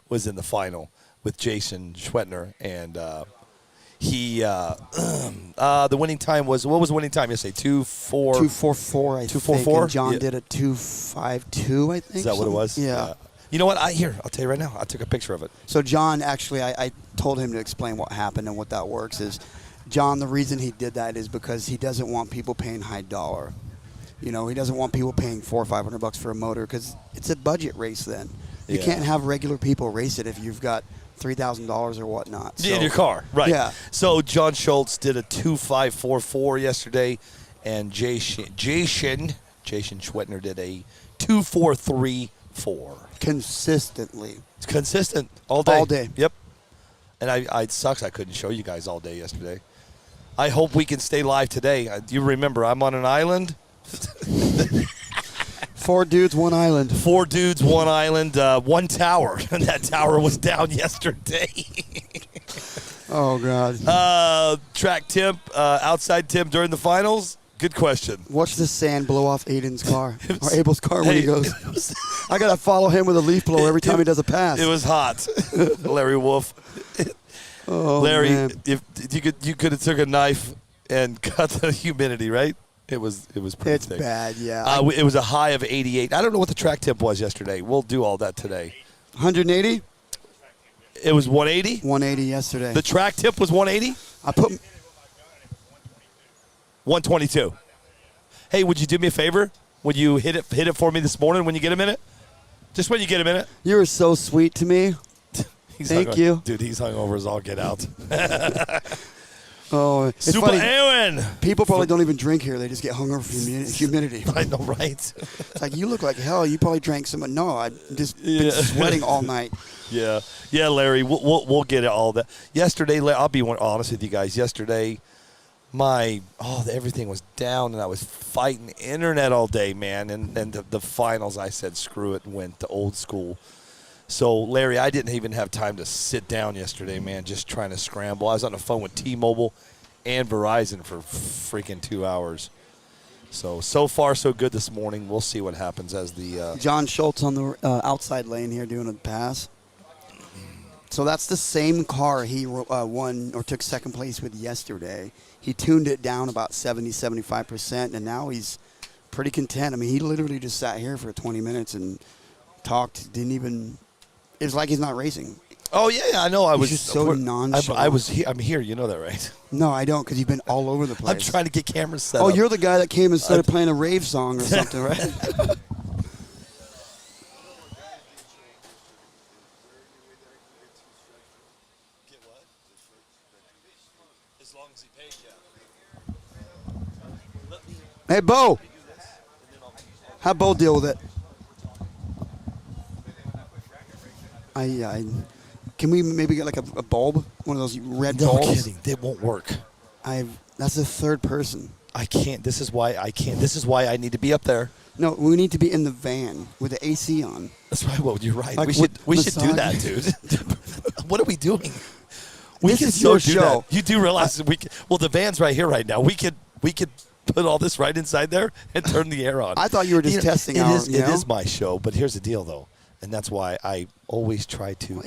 was in the final with Jason Schwetner, and he the winning time was, what was the winning time yesterday? 2:04. 2:44, I 2:44? think. And John Yeah. did a 2:52, I think. Is that what it something. was? Yeah. You know what? I'll tell you right now. I took a picture of it. So John, actually, I told him to explain what happened and what that works is. John, the reason he did that is because he doesn't want people paying high dollar. You know, he doesn't want people paying $400 or $500 for a motor because it's a budget race then. You Yeah. can't have regular people race it if you've got $3,000 or whatnot. In So- your car, right? Yeah. So John Schultz did a 2:544 yesterday, and Jason Schwetner did a 2:434. Consistently. It's consistent all day. All day. Yep. And it sucks I couldn't show you guys all day yesterday. I hope we can stay live today. You remember, I'm on an island. 4 dudes, 1 island. 4 dudes, 1 island, 1 tower. And that tower was down yesterday. Oh, God. Track temp, outside temp during the finals? Good question. Watch the sand blow off Aiden's car, or Abel's car when he Hey, goes. I got to follow him with a leaf blower every time he does a pass. It was hot. Larry Wolf. oh, Larry, man. if you could have took a knife and cut the humidity, right? It was pretty It's thick. bad, yeah. It was a high of 88. I don't know what the track temp was yesterday. We'll do all that today. 180? It was 180? 180 yesterday. The track temp was 180? I put 122. Hey, would you do me a favor? Would you hit it for me this morning when you get a minute? Just when you get a minute. You were so sweet to me. Thank you. Dude, he's hungover as all get out. Oh, it's Super funny. Aaron. People probably don't even drink here. They just get hungover from humidity. I know, right? It's like, you look like hell. You probably drank some. No, I've just been sweating all night. Yeah, Larry. We'll get it all that. Yesterday, I'll be honest with you guys. Yesterday, everything was down, and I was fighting the internet all day, man. And then the finals, I said screw it and went to old school. So, Larry, I didn't even have time to sit down yesterday, man, just trying to scramble. I was on the phone with T-Mobile and Verizon for freaking 2 hours. So far, so good this morning. We'll see what happens as the John Schultz on the outside lane here doing a pass. So that's the same car he won or took second place with yesterday. He tuned it down about 70-75%, and now he's pretty content. I mean, he literally just sat here for 20 minutes and talked. It was like he's not racing. Oh yeah, I know. I was just so nonchalant. I was here. I'm here. You know that, right? No, I don't, because you've been all over the place. I'm trying to get cameras set up. Oh, you're the guy that came and started playing a rave song or something, right? As long as he paid, Hey, Bo. How'd Bo deal with it? Can we maybe get like a bulb? One of those red No bulbs? kidding. They won't work. That's the third person. I can't. This is why I can't. This is why I need to be up there. No, we need to be in the van with the AC on. That's right. Well, you're right. Like we should do that, dude. What are we doing? This is your show. You do realize well, the van's right here right now. We could put all this right inside there and turn the air on. I thought you were just testing out. It is my show, but here's the deal, though. And that's why I always try to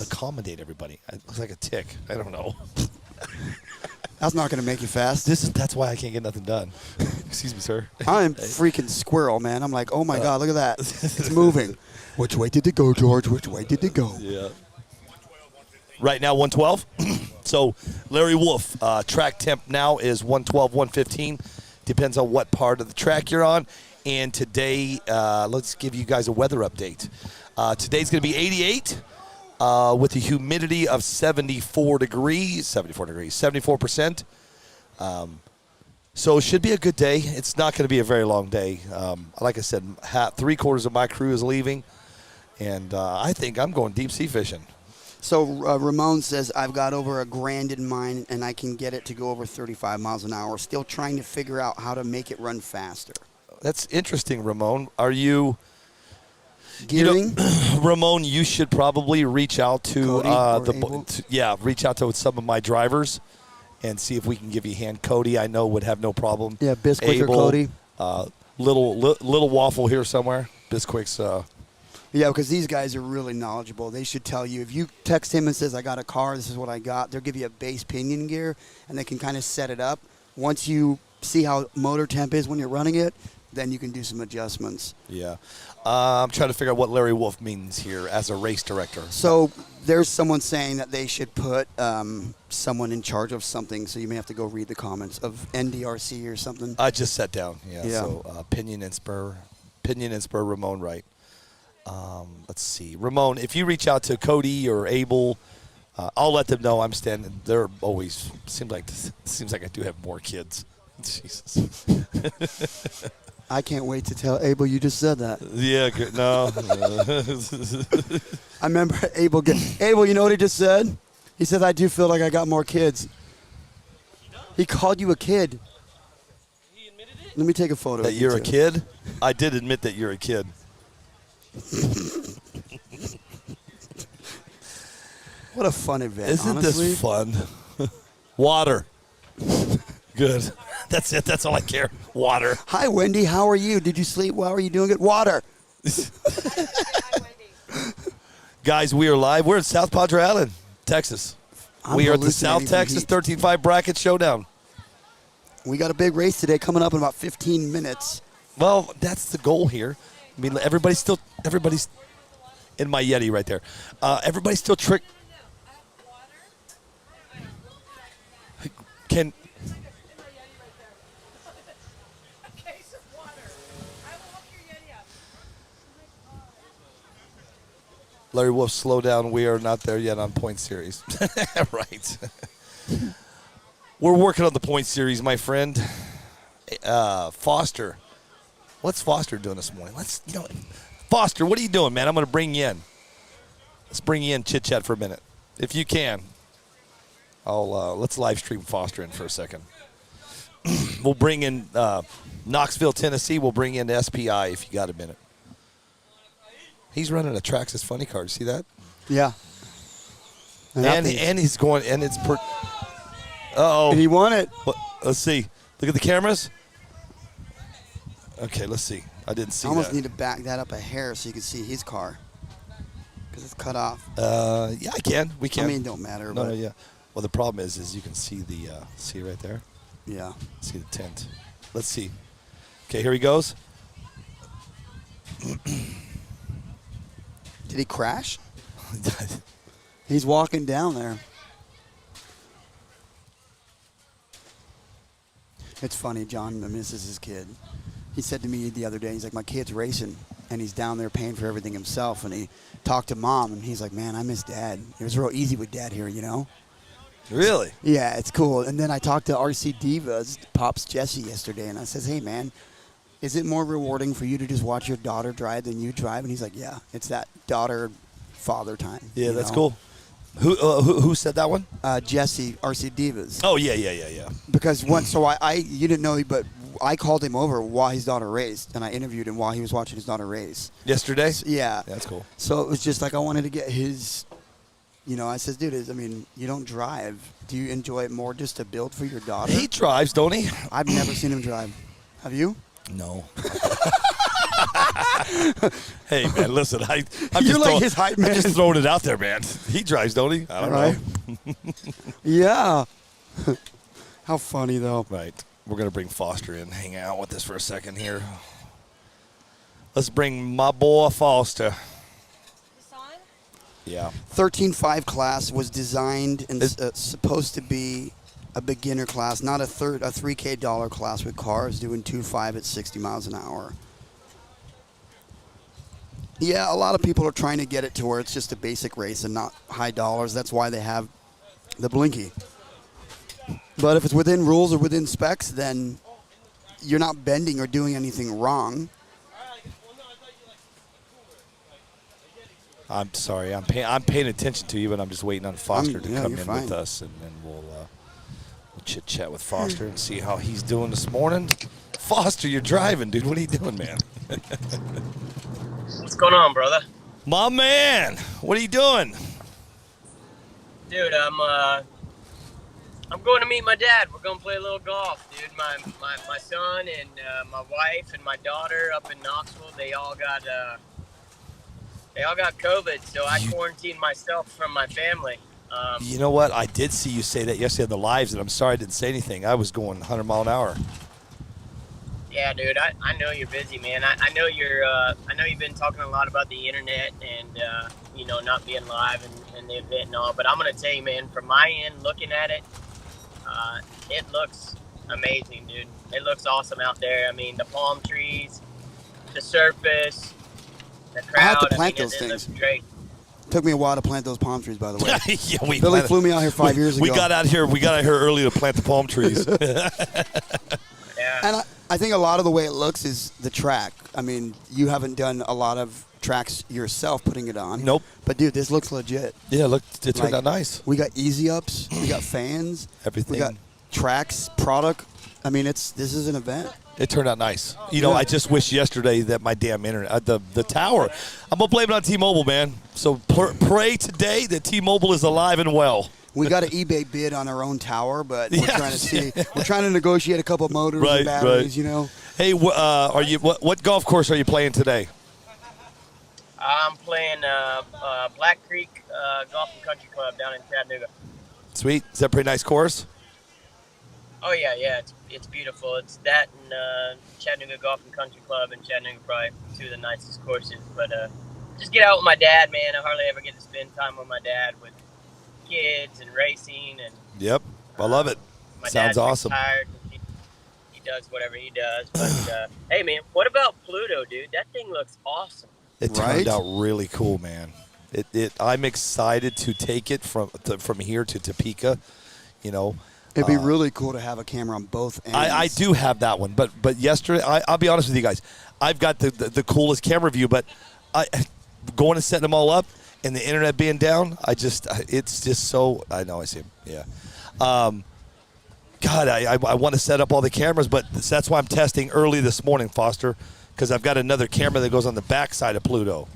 accommodate everybody. It looks like a tick. I don't know. That's not going to make you fast. That's why I can't get nothing done. Excuse me, sir. I'm freaking squirrel, man. I'm like, oh my God, look at that. It's moving. Which way did it go, George? Which way did it go? Yeah. Right now, 112. So, Larry Wolf, track temp now is 112, 115. Depends on what part of the track you're on. And today, let's give you guys a weather update. Today's going to be 88 with a humidity of 74%. So it should be a good day. It's not going to be a very long day. Like I said, 3/4 of my crew is leaving. And I think I'm going deep sea fishing. So Ramon says, I've got over $1,000 in mine, and I can get it to go over 35 miles an hour. Still trying to figure out how to make it run faster. That's interesting, Ramon. Are you gearing? Ramon, you should probably reach out to reach out to some of my drivers and see if we can give you a hand. Cody, I know, would have no problem. Yeah, Bisquick or Cody. Little waffle here somewhere. Bisquick's. Yeah, because these guys are really knowledgeable. They should tell you. If you text him and says, I got a car, this is what I got, they'll give you a base pinion gear, and they can kind of set it up. Once you see how motor temp is when you're running it, then you can do some adjustments. Yeah. I'm trying to figure out what Larry Wolf means here as a race director. So there's someone saying that they should put someone in charge of something, so you may have to go read the comments of NDRC or something. I just sat down. Yeah. Yeah. So Pinion and Spur, Ramon Wright. Let's see. Ramon, if you reach out to Cody or Abel, I'll let them know I'm standing. They're always seems like I do have more kids. Jesus. I can't wait to tell Abel you just said that. Yeah, good. No. I remember Abel, you know what he just said? He said, I do feel like I got more kids. He called you a kid. He admitted it? Let me take a photo. That you're a kid? I did admit that you're a kid. What a fun event. Isn't honestly. this fun? Water. Good. That's it. That's all I care. Water. Hi, Wendy. How are you? Did you sleep well? Are you doing good? Water. Guys, we are live. We're in South Padre Island, Texas. We are at the South Texas 13.5 Bracket Showdown. We got a big race today coming up in about 15 minutes. Well, that's the goal here. I mean, everybody's in my Yeti right there. Everybody's still Can Larry Wolf, slow down. We are not there yet on point series. Right. We're working on the point series, my friend. Foster. What's Foster doing this morning? Foster, what are you doing, man? I'm going to bring you in. Let's bring you in, chit-chat for a minute. If you can. Let's live stream Foster in for a second. We'll bring in Knoxville, Tennessee. We'll bring in SPI if you got a minute. He's running a Traxxas funny car. You see that? Yeah. And he's going, and it's uh-oh. And he won it. Let's see. Look at the cameras. Okay, let's see. I didn't see I almost that. need to back that up a hair so you can see his car. Because it's cut off. Yeah, I can. We can. I mean, it don't matter. No, but yeah. Well, the problem is you can see the, see right there? Yeah. See the tint. Let's see. Okay, here he goes. Did he crash? He's walking down there. It's funny, John misses his kid. He said to me the other day, he's like, my kid's racing, and he's down there paying for everything himself. And he talked to Mom, and he's like, man, I miss Dad. It was real easy with Dad here, you know? Really? Yeah, it's cool. And then I talked to RC Divas, Pops Jesse, yesterday, and I says, hey, man, is it more rewarding for you to just watch your daughter drive than you drive? And he's like, yeah, it's that daughter-father time. Yeah, you that's know? cool. Who said that one? Jesse, RC Divas. Oh, yeah. Because you didn't know, but I called him over while his daughter raced, and I interviewed him while he was watching his daughter race. Yesterday? Yeah. That's cool. So it was just like I wanted to get his, I says, dude, you don't drive. Do you enjoy it more just to build for your daughter? He drives, don't he? I've never seen him drive. Have you? No. Hey, man, listen. I'm You're just like his hype man. I'm just throwing it out there, man. He drives, don't he? I don't know. Yeah. How funny, though. Right. We're going to bring Foster in, hang out with us for a second here. Let's bring my boy Foster. Yeah. 13.5 class was designed and supposed to be a beginner class, not a $3K dollar class with cars doing 2.5 at 60 miles an hour. Yeah, a lot of people are trying to get it to where it's just a basic race and not high dollars. That's why they have the Blinky. But if it's within rules or within specs, then you're not bending or doing anything wrong. I'm sorry. I'm paying attention to you, but I'm just waiting on Foster to come in fine. with us, and then we'll chit-chat with Foster and see how he's doing this morning. Foster, you're driving, dude. What are you doing, man? What's going on, brother? My man, what are you doing? Dude, I'm going to meet my dad. We're going to play a little golf, dude. My son and my wife and my daughter up in Knoxville, they all got COVID, so I quarantined myself from my family. You know what? I did see you say that yesterday on the lives, and I'm sorry I didn't say anything. I was going 100 mile an hour. Yeah, dude, I know you're busy, man. I know you've been talking a lot about the internet and not being live and the event and all. But I'm gonna tell you, man, from my end, looking at it, it looks amazing, dude. It looks awesome out there. I mean, the palm trees, the surface, the crowd. I had to plant those it things. looks great. Took me a while to plant those palm trees, by the way. Yeah, Billy flew me out here 5 years ago. We got out here early to plant the palm trees. Yeah. And I think a lot of the way it looks is the track. I mean, you haven't done a lot of tracks yourself putting it on. Nope. But, dude, this looks legit. Yeah, look, it turned Like, out nice. We got easy ups. We got fans. Everything. We got tracks, product. I mean, this is an event. It turned out nice. I just wish yesterday that my damn internet, the tower. I'm going to blame it on T-Mobile, man. So pray today that T-Mobile is alive and well. We got an eBay bid on our own tower, but we're trying to see. We're trying to negotiate a couple motors and batteries, Hey, what golf course are you playing today? I'm playing Black Creek Golf and Country Club down in Chattanooga. Sweet. Is that a pretty nice course? Oh yeah, it's beautiful. It's that and Chattanooga Golf and Country Club and Chattanooga, probably two of the nicest courses. But just get out with my dad, man. I hardly ever get to spend time with my dad with kids and racing and. Yep, I love it. My Sounds dad's awesome. Retired. He does whatever he does. But hey, man, what about Pluto, dude? That thing looks awesome. It turned out really cool, man. I'm excited to take it from here to Topeka. It'd be really cool to have a camera on both ends. I do have that one, but yesterday, I'll be honest with you guys, I've got the coolest camera view, but going and setting them all up and the internet being down, it's just so, I know I see them, yeah. God, I want to set up all the cameras, but that's why I'm testing early this morning, Foster, because I've got another camera that goes on the back side of Pluto.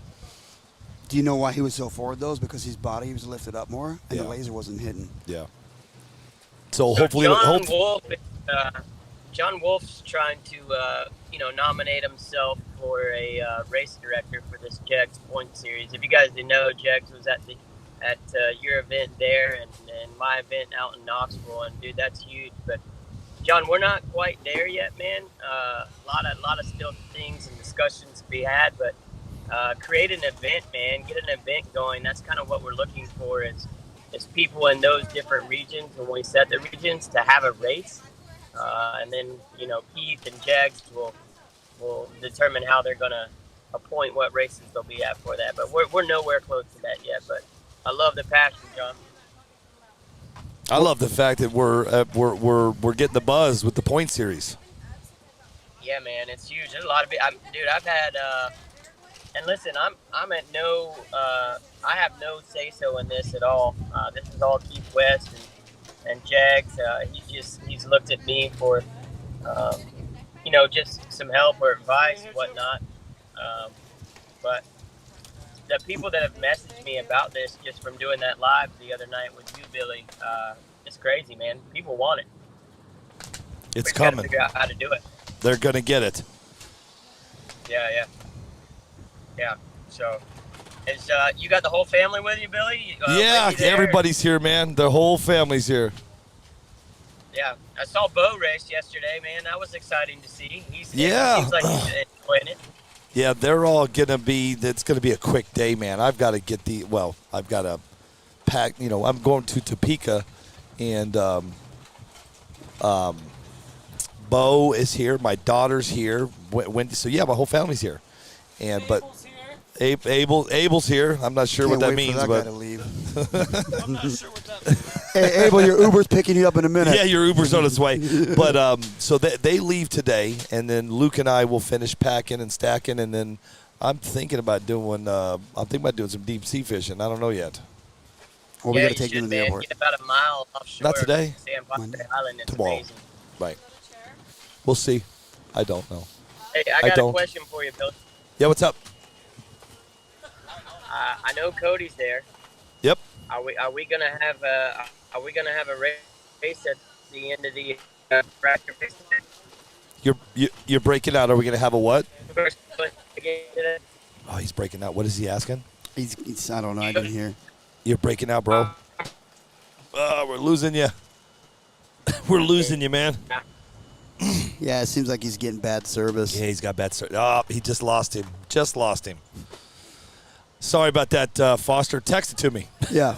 Do you know why he was so forward, though? Because his body was lifted up more, and Yeah. the laser wasn't hidden. Yeah. So hopefully, John Wolf's trying to, nominate himself for a race director for this Jegs Point Series. If you guys didn't know, Jegs was at your event there and my event out in Knoxville, and dude, that's huge. But John, we're not quite there yet, man. A lot of still things and discussions to be had, but create an event, man. Get an event going. That's kind of what we're looking for is people in those different regions, when we set the regions, to have a race. And then, Keith and Jags will determine how they're going to appoint what races they'll be at for that. But we're nowhere close to that yet. But I love the passion, John. I love the fact that we're getting the buzz with the point series. Yeah, man, it's huge. There's a lot of dude. I've had, and listen, I'm at no, I have no say so in this at all. This is all Keith West and Jags. He's looked at me for, just some help or advice, whatnot. But the people that have messaged me about this just from doing that live the other night with you, Billy, it's crazy, man. People want it. It's We gotta coming. figure out how to do it. They're going to get it. Yeah. So, you got the whole family with you, Billy? Yeah, Wendy there? everybody's here, man. The whole family's here. Yeah, I saw Bo race yesterday, man. That was exciting to see. Yeah. Seems like he's enjoying it. Yeah, they're all going to be – it's going to be a quick day, man. I've got to get I've got to pack – I'm going to Topeka, and Bo is here. My daughter's here. Wendy, so, yeah, my whole family's here. But Abel's here. I'm not sure Can't what that wait means. for that but guy to leave. I'm not sure what that means. Hey, Abel, your Uber's picking you up in a minute. Yeah, your Uber's on its way. But so they leave today, and then Luke and I will finish packing and stacking, and then I'm thinking about doing some deep sea fishing. I don't know yet. Well, we got to take you to the airport. Get about a mile offshore. Not today. San Padre Island. It's Tomorrow. amazing. Right. We'll see. I don't know. Hey, I got don't. a question for you, Bill. Yeah, what's up? I know Cody's there. Yep. Are we gonna have a race at the end of the tractor race? You're breaking out. Are we going to have a what? First again today? Oh, he's breaking out. What is he asking? He's I don't know. I didn't hear. You're breaking out, bro. We're losing you. We're losing you, man. Yeah, it seems like he's getting bad service. Yeah, he's got bad service. Oh, he just lost him. Sorry about that, Foster. Text it to me. Yeah.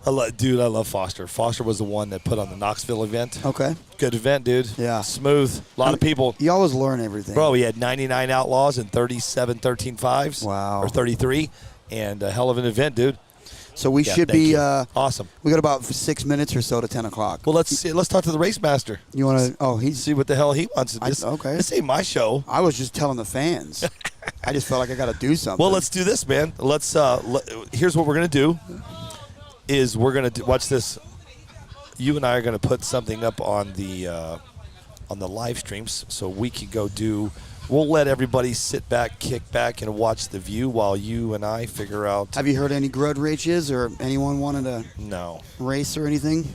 I love Foster. Foster was the one that put on the Knoxville event. Okay. Good event, dude. Yeah. Smooth. A lot of people. You always learn everything. Bro, he had 99 outlaws and 37 13.5s. Wow. Or 33. And a hell of an event, dude. So we Yeah, should thank be. you. Awesome. We got about 6 minutes or so to 10 o'clock. Well, let's talk to the race master. You want to? Oh, he's. See what the hell he wants. Okay. This ain't my show. I was just telling the fans. I just felt like I got to do something. Well, let's do this, man. Let's. Here's what we're gonna do. Is we're gonna watch this. You and I are gonna put something up on the live streams, so we can go do. We'll let everybody sit back, kick back, and watch the view while you and I figure out. Have you heard any grud races or anyone wanted to No. race or anything?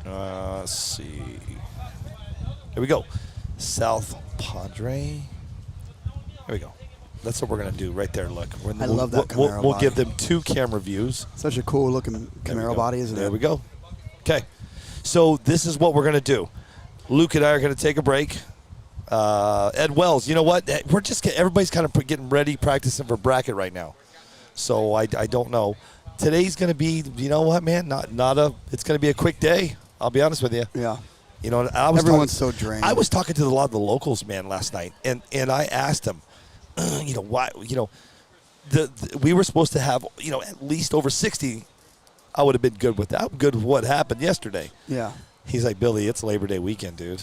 Let's see. Here we go. South Padre. Here we go. That's what we're going to do right there. Look. I love that Camaro We'll body. give them 2 camera views. Such a cool looking There we Camaro go. body, isn't it? There we go. Okay. So this is what we're going to do. Luke and I are going to take a break. Ed Wells, you know what? Everybody's kind of getting ready, practicing for bracket right now. So I don't know. Today's going to be, you know what, man? It's going to be a quick day. I'll be honest with you. Yeah. You know, and I was Everyone's so drained. I was talking to a lot of the locals, man, last night, and I asked them, you know, why, you know, we were supposed to have, you know, at least over 60. I would have been good with that. I'm good with what happened yesterday. Yeah. He's like, Billy, it's Labor Day weekend, dude.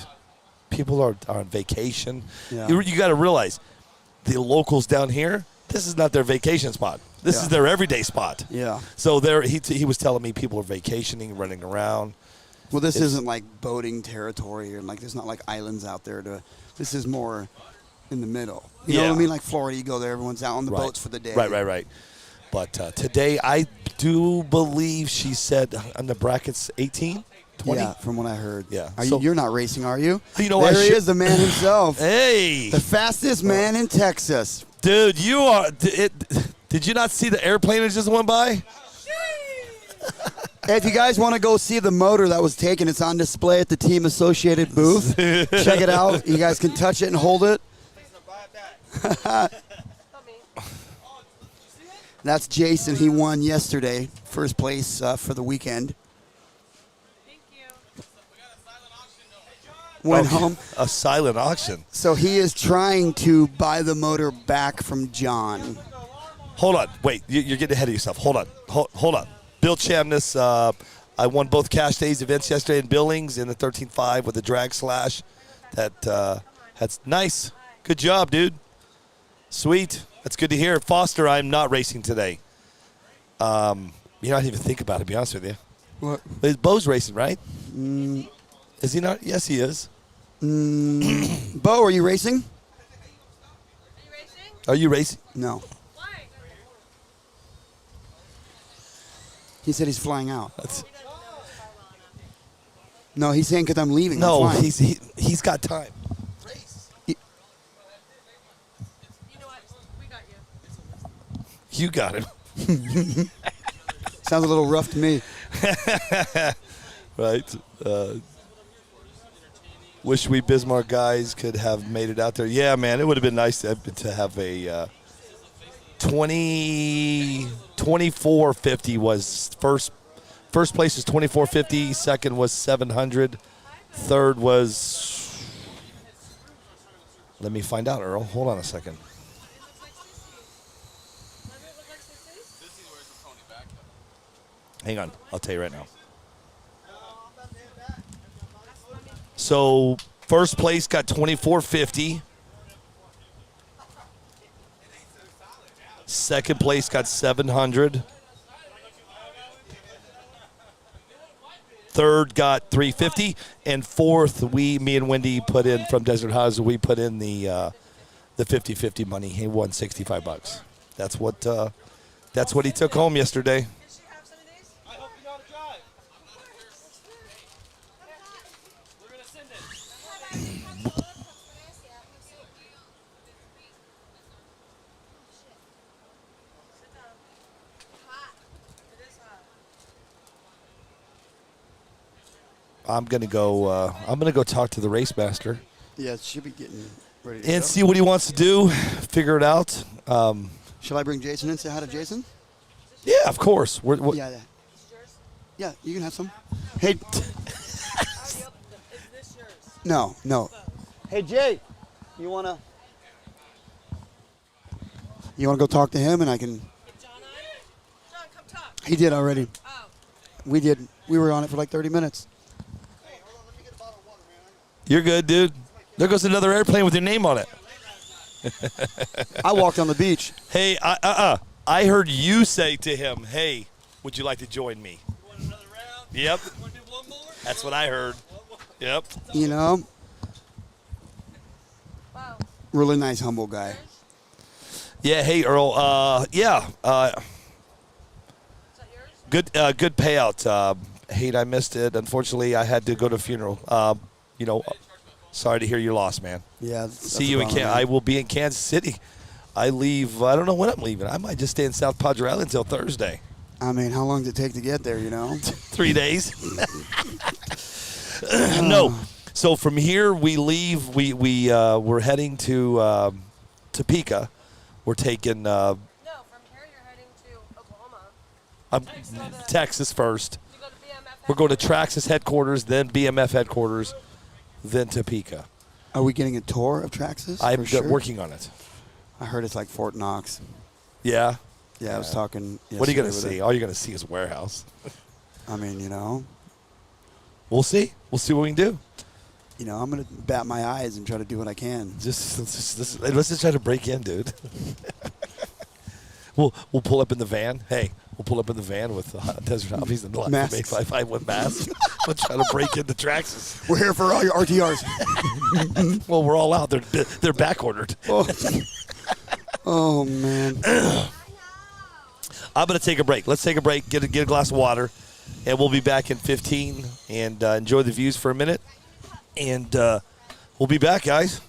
People are on vacation. Yeah. You got to realize, the locals down here, this is not their vacation spot. This is their everyday spot. Yeah. So he was telling me people are vacationing, running around. Well, this isn't like boating territory, and like there's not like islands out there. This is more in the middle. You know what I mean? Like Florida, you go there, everyone's out on the boats for the day. Right. But today, I do believe she said on the brackets 18, 20. Yeah, from what I heard. Yeah. You're not racing, are you? You know, there he is, the man himself. Hey. The fastest man in Texas. Dude, you are. Did you not see the airplane that just went by? Hey, if you guys want to go see the motor that was taken, it's on display at the Team Associated booth. Check it out. You guys can touch it and hold it. That's Jason. He won yesterday, first place for the weekend. Thank you. Went home. A silent auction. So he is trying to buy the motor back from John. Hold on. Wait, you're getting ahead of yourself. Hold on. Hold on. Bill Chamness, I won both Cash Days events yesterday in Billings in the 13.5 with the drag slash. That's nice. Good job, dude. Sweet. That's good to hear. Foster, I'm not racing today. You don't even think about it, to be honest with you. What? Bo's racing, right? Is he not? Yes, he is. Bo, are you racing? Are you racing? Are you racing? No. Why? He said he's flying out. He doesn't know if I will or not. No, he's saying because I'm leaving. No, I'm flying. he's got time. You know what? We got you. You got him. Sounds a little rough to me. Right. Wish we Bismarck guys could have made it out there. Yeah, man, it would have been nice to have a 2450 was first place was 2450, second was 700, third was, let me find out, Earl. Hold on a second. Hang on, I'll tell you right now. So first place got 2450. Second place got 700. Third got 350, and fourth, me and Wendy put in from Desert Hobbies. We put in the 50-50 money. He won $65. That's what he took home yesterday. Did she have some of these? I hope you know how to drive. We're going to send it. Sit down. Hot. It is hot. I'm gonna go talk to the race master Yeah, it should be getting ready to and go. see what he wants to do. Figure it out. Shall I bring Jason in? Say hi to Jason? Yeah, of course. Yeah. Yeah, you can have some. Hey. Is this yours? No. Hey, Jay, you wanna go talk to him, and I can. Get John on? John, come talk. He did already. Oh. We did. We were on it for like 30 minutes. You're good, dude. There goes another airplane with your name on it. I walked on the beach. Hey, I heard you say to him, "Hey, would you like to join me?" Want another round? Yep. Want to do one more? That's what I heard. Yep. You know, Wow. really nice, humble guy. Yeah. Hey, Earl. Yeah. Is that yours? Good payout. Hate I missed it. Unfortunately, I had to go to a funeral. Sorry to hear your loss, man. Yeah. that's See you a in bummer, I will be in Kansas City. I leave. I don't know when I'm leaving. I might just stay in South Padre Island until Thursday. I mean, how long does it take to get there, you know? 3 days. No. So from here we leave. We're heading to Topeka. We're taking No, from here you're heading to Oklahoma. Texas first. You go to BMF. We're going to Traxxas headquarters, then BMF headquarters. than Topeka. Are we getting a tour of Traxxas? I'm For sure? working on it. I heard it's like Fort Knox. Yeah. Yeah, I was talking. What are you going to yesterday see? with All you're going to see is a warehouse. I mean, you know, We'll see. We'll see what we can do. I'm gonna bat my eyes and try to do what I can. Let's just try to break in, dude. We'll pull up in the van. Hey, we'll pull up in the van with Desert Hobbies and the Masks. make 551 masks. We'll try to break into Traxxas. We're here for all your RTRs. Well, we're all out. They're back ordered. Oh man. I'm gonna take a break. Let's take a break. Get a glass of water, and we'll be back in 15. And enjoy the views for a minute. And we'll be back, guys.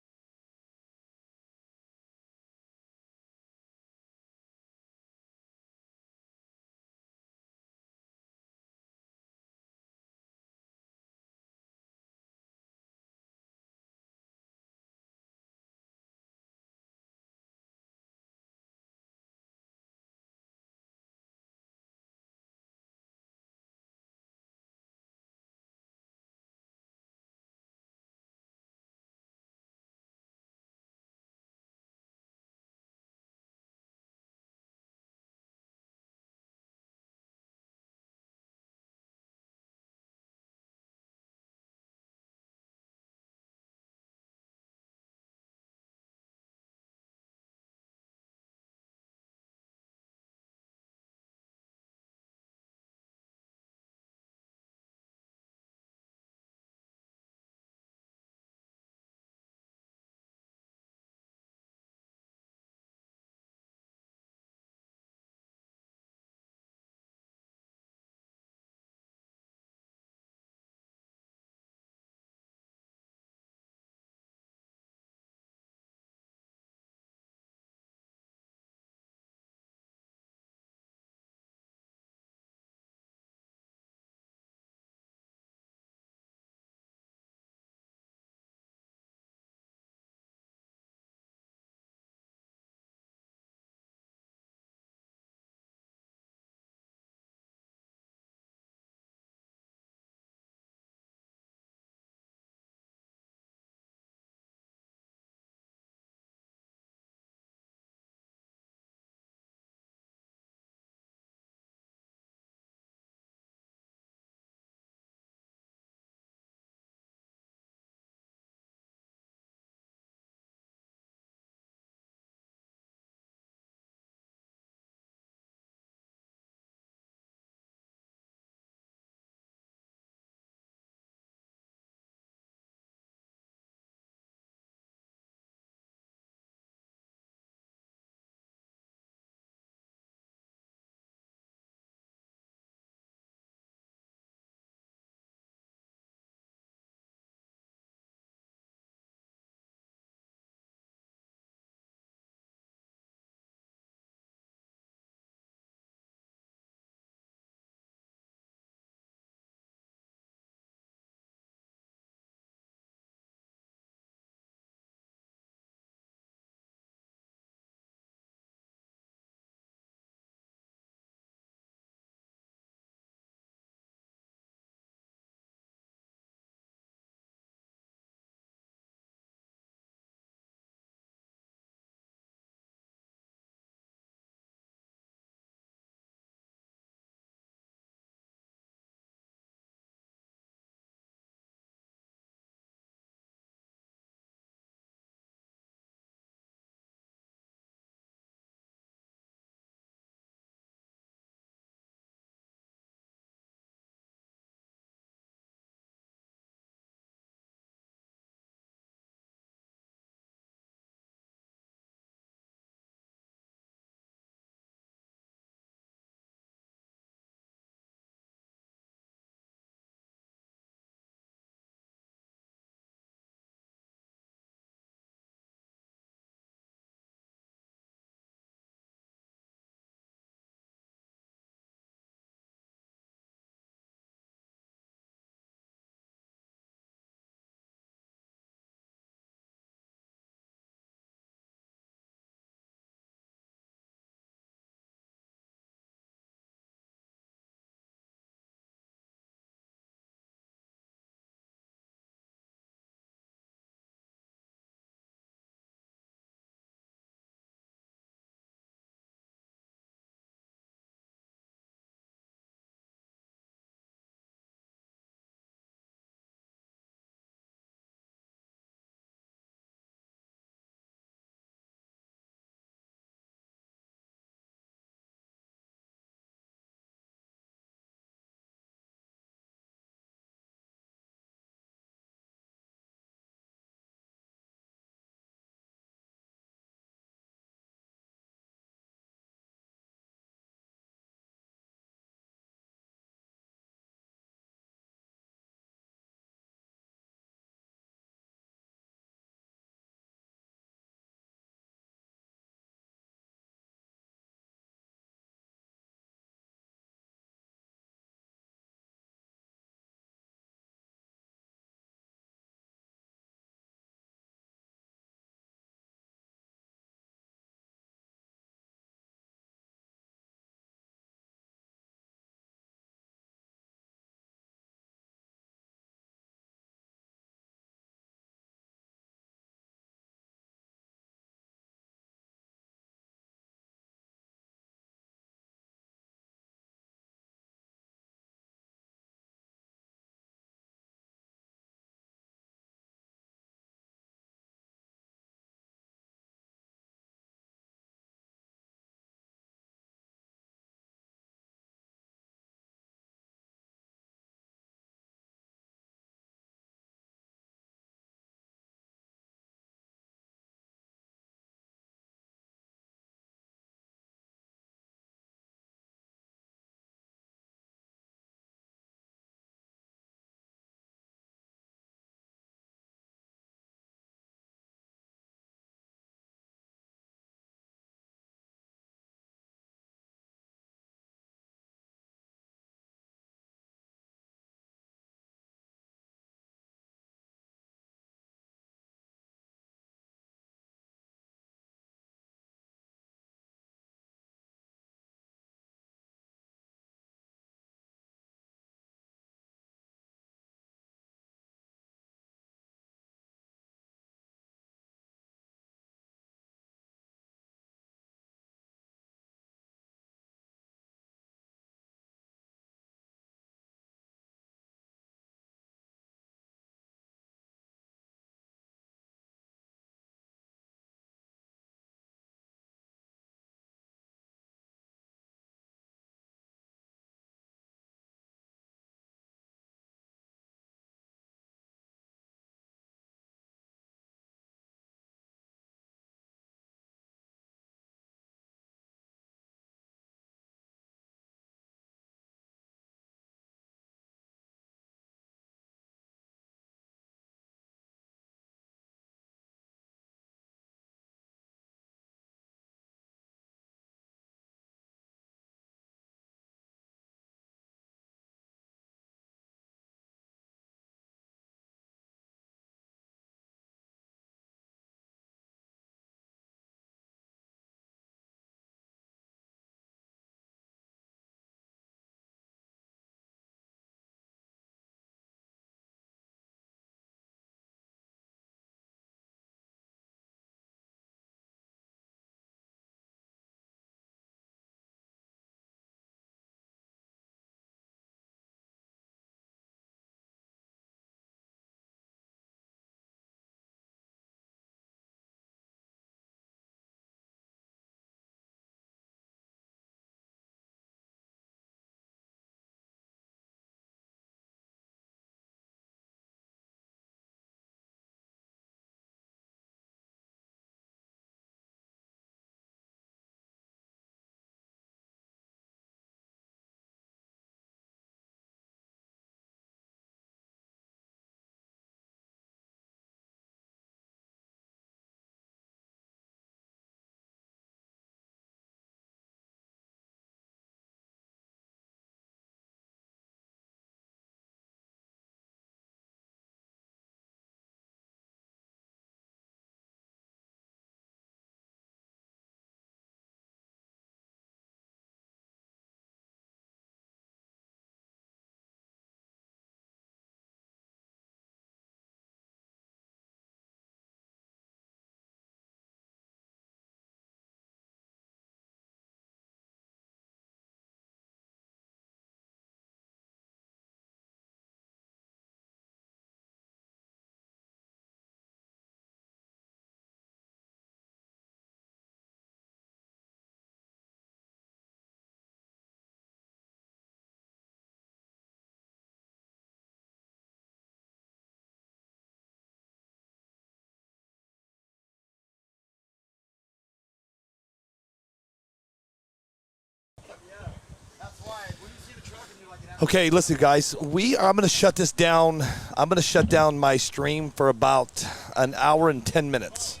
Okay, listen, guys. I'm going to shut this down. I'm going to shut down my stream for about an hour and 10 minutes.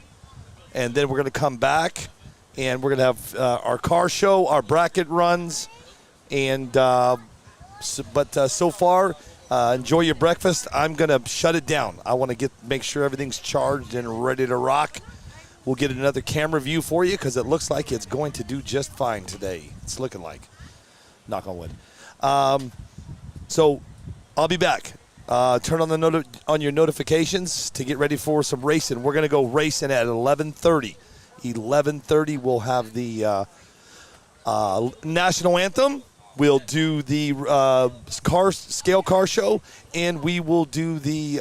And then we're going to come back, and we're going to have our car show, our bracket runs. And so far, enjoy your breakfast. I'm going to shut it down. I want to make sure everything's charged and ready to rock. We'll get another camera view for you because it looks like it's going to do just fine today. It's looking like. Knock on wood. So I'll be back. Turn on your notifications to get ready for some racing. We're going to go racing at 11:30. 11:30 we'll have the national anthem. We'll do the scale car show, and we will do the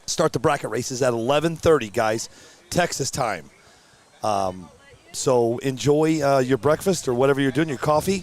start the bracket races at 11:30, guys, Texas time. So enjoy your breakfast or whatever you're doing, your coffee.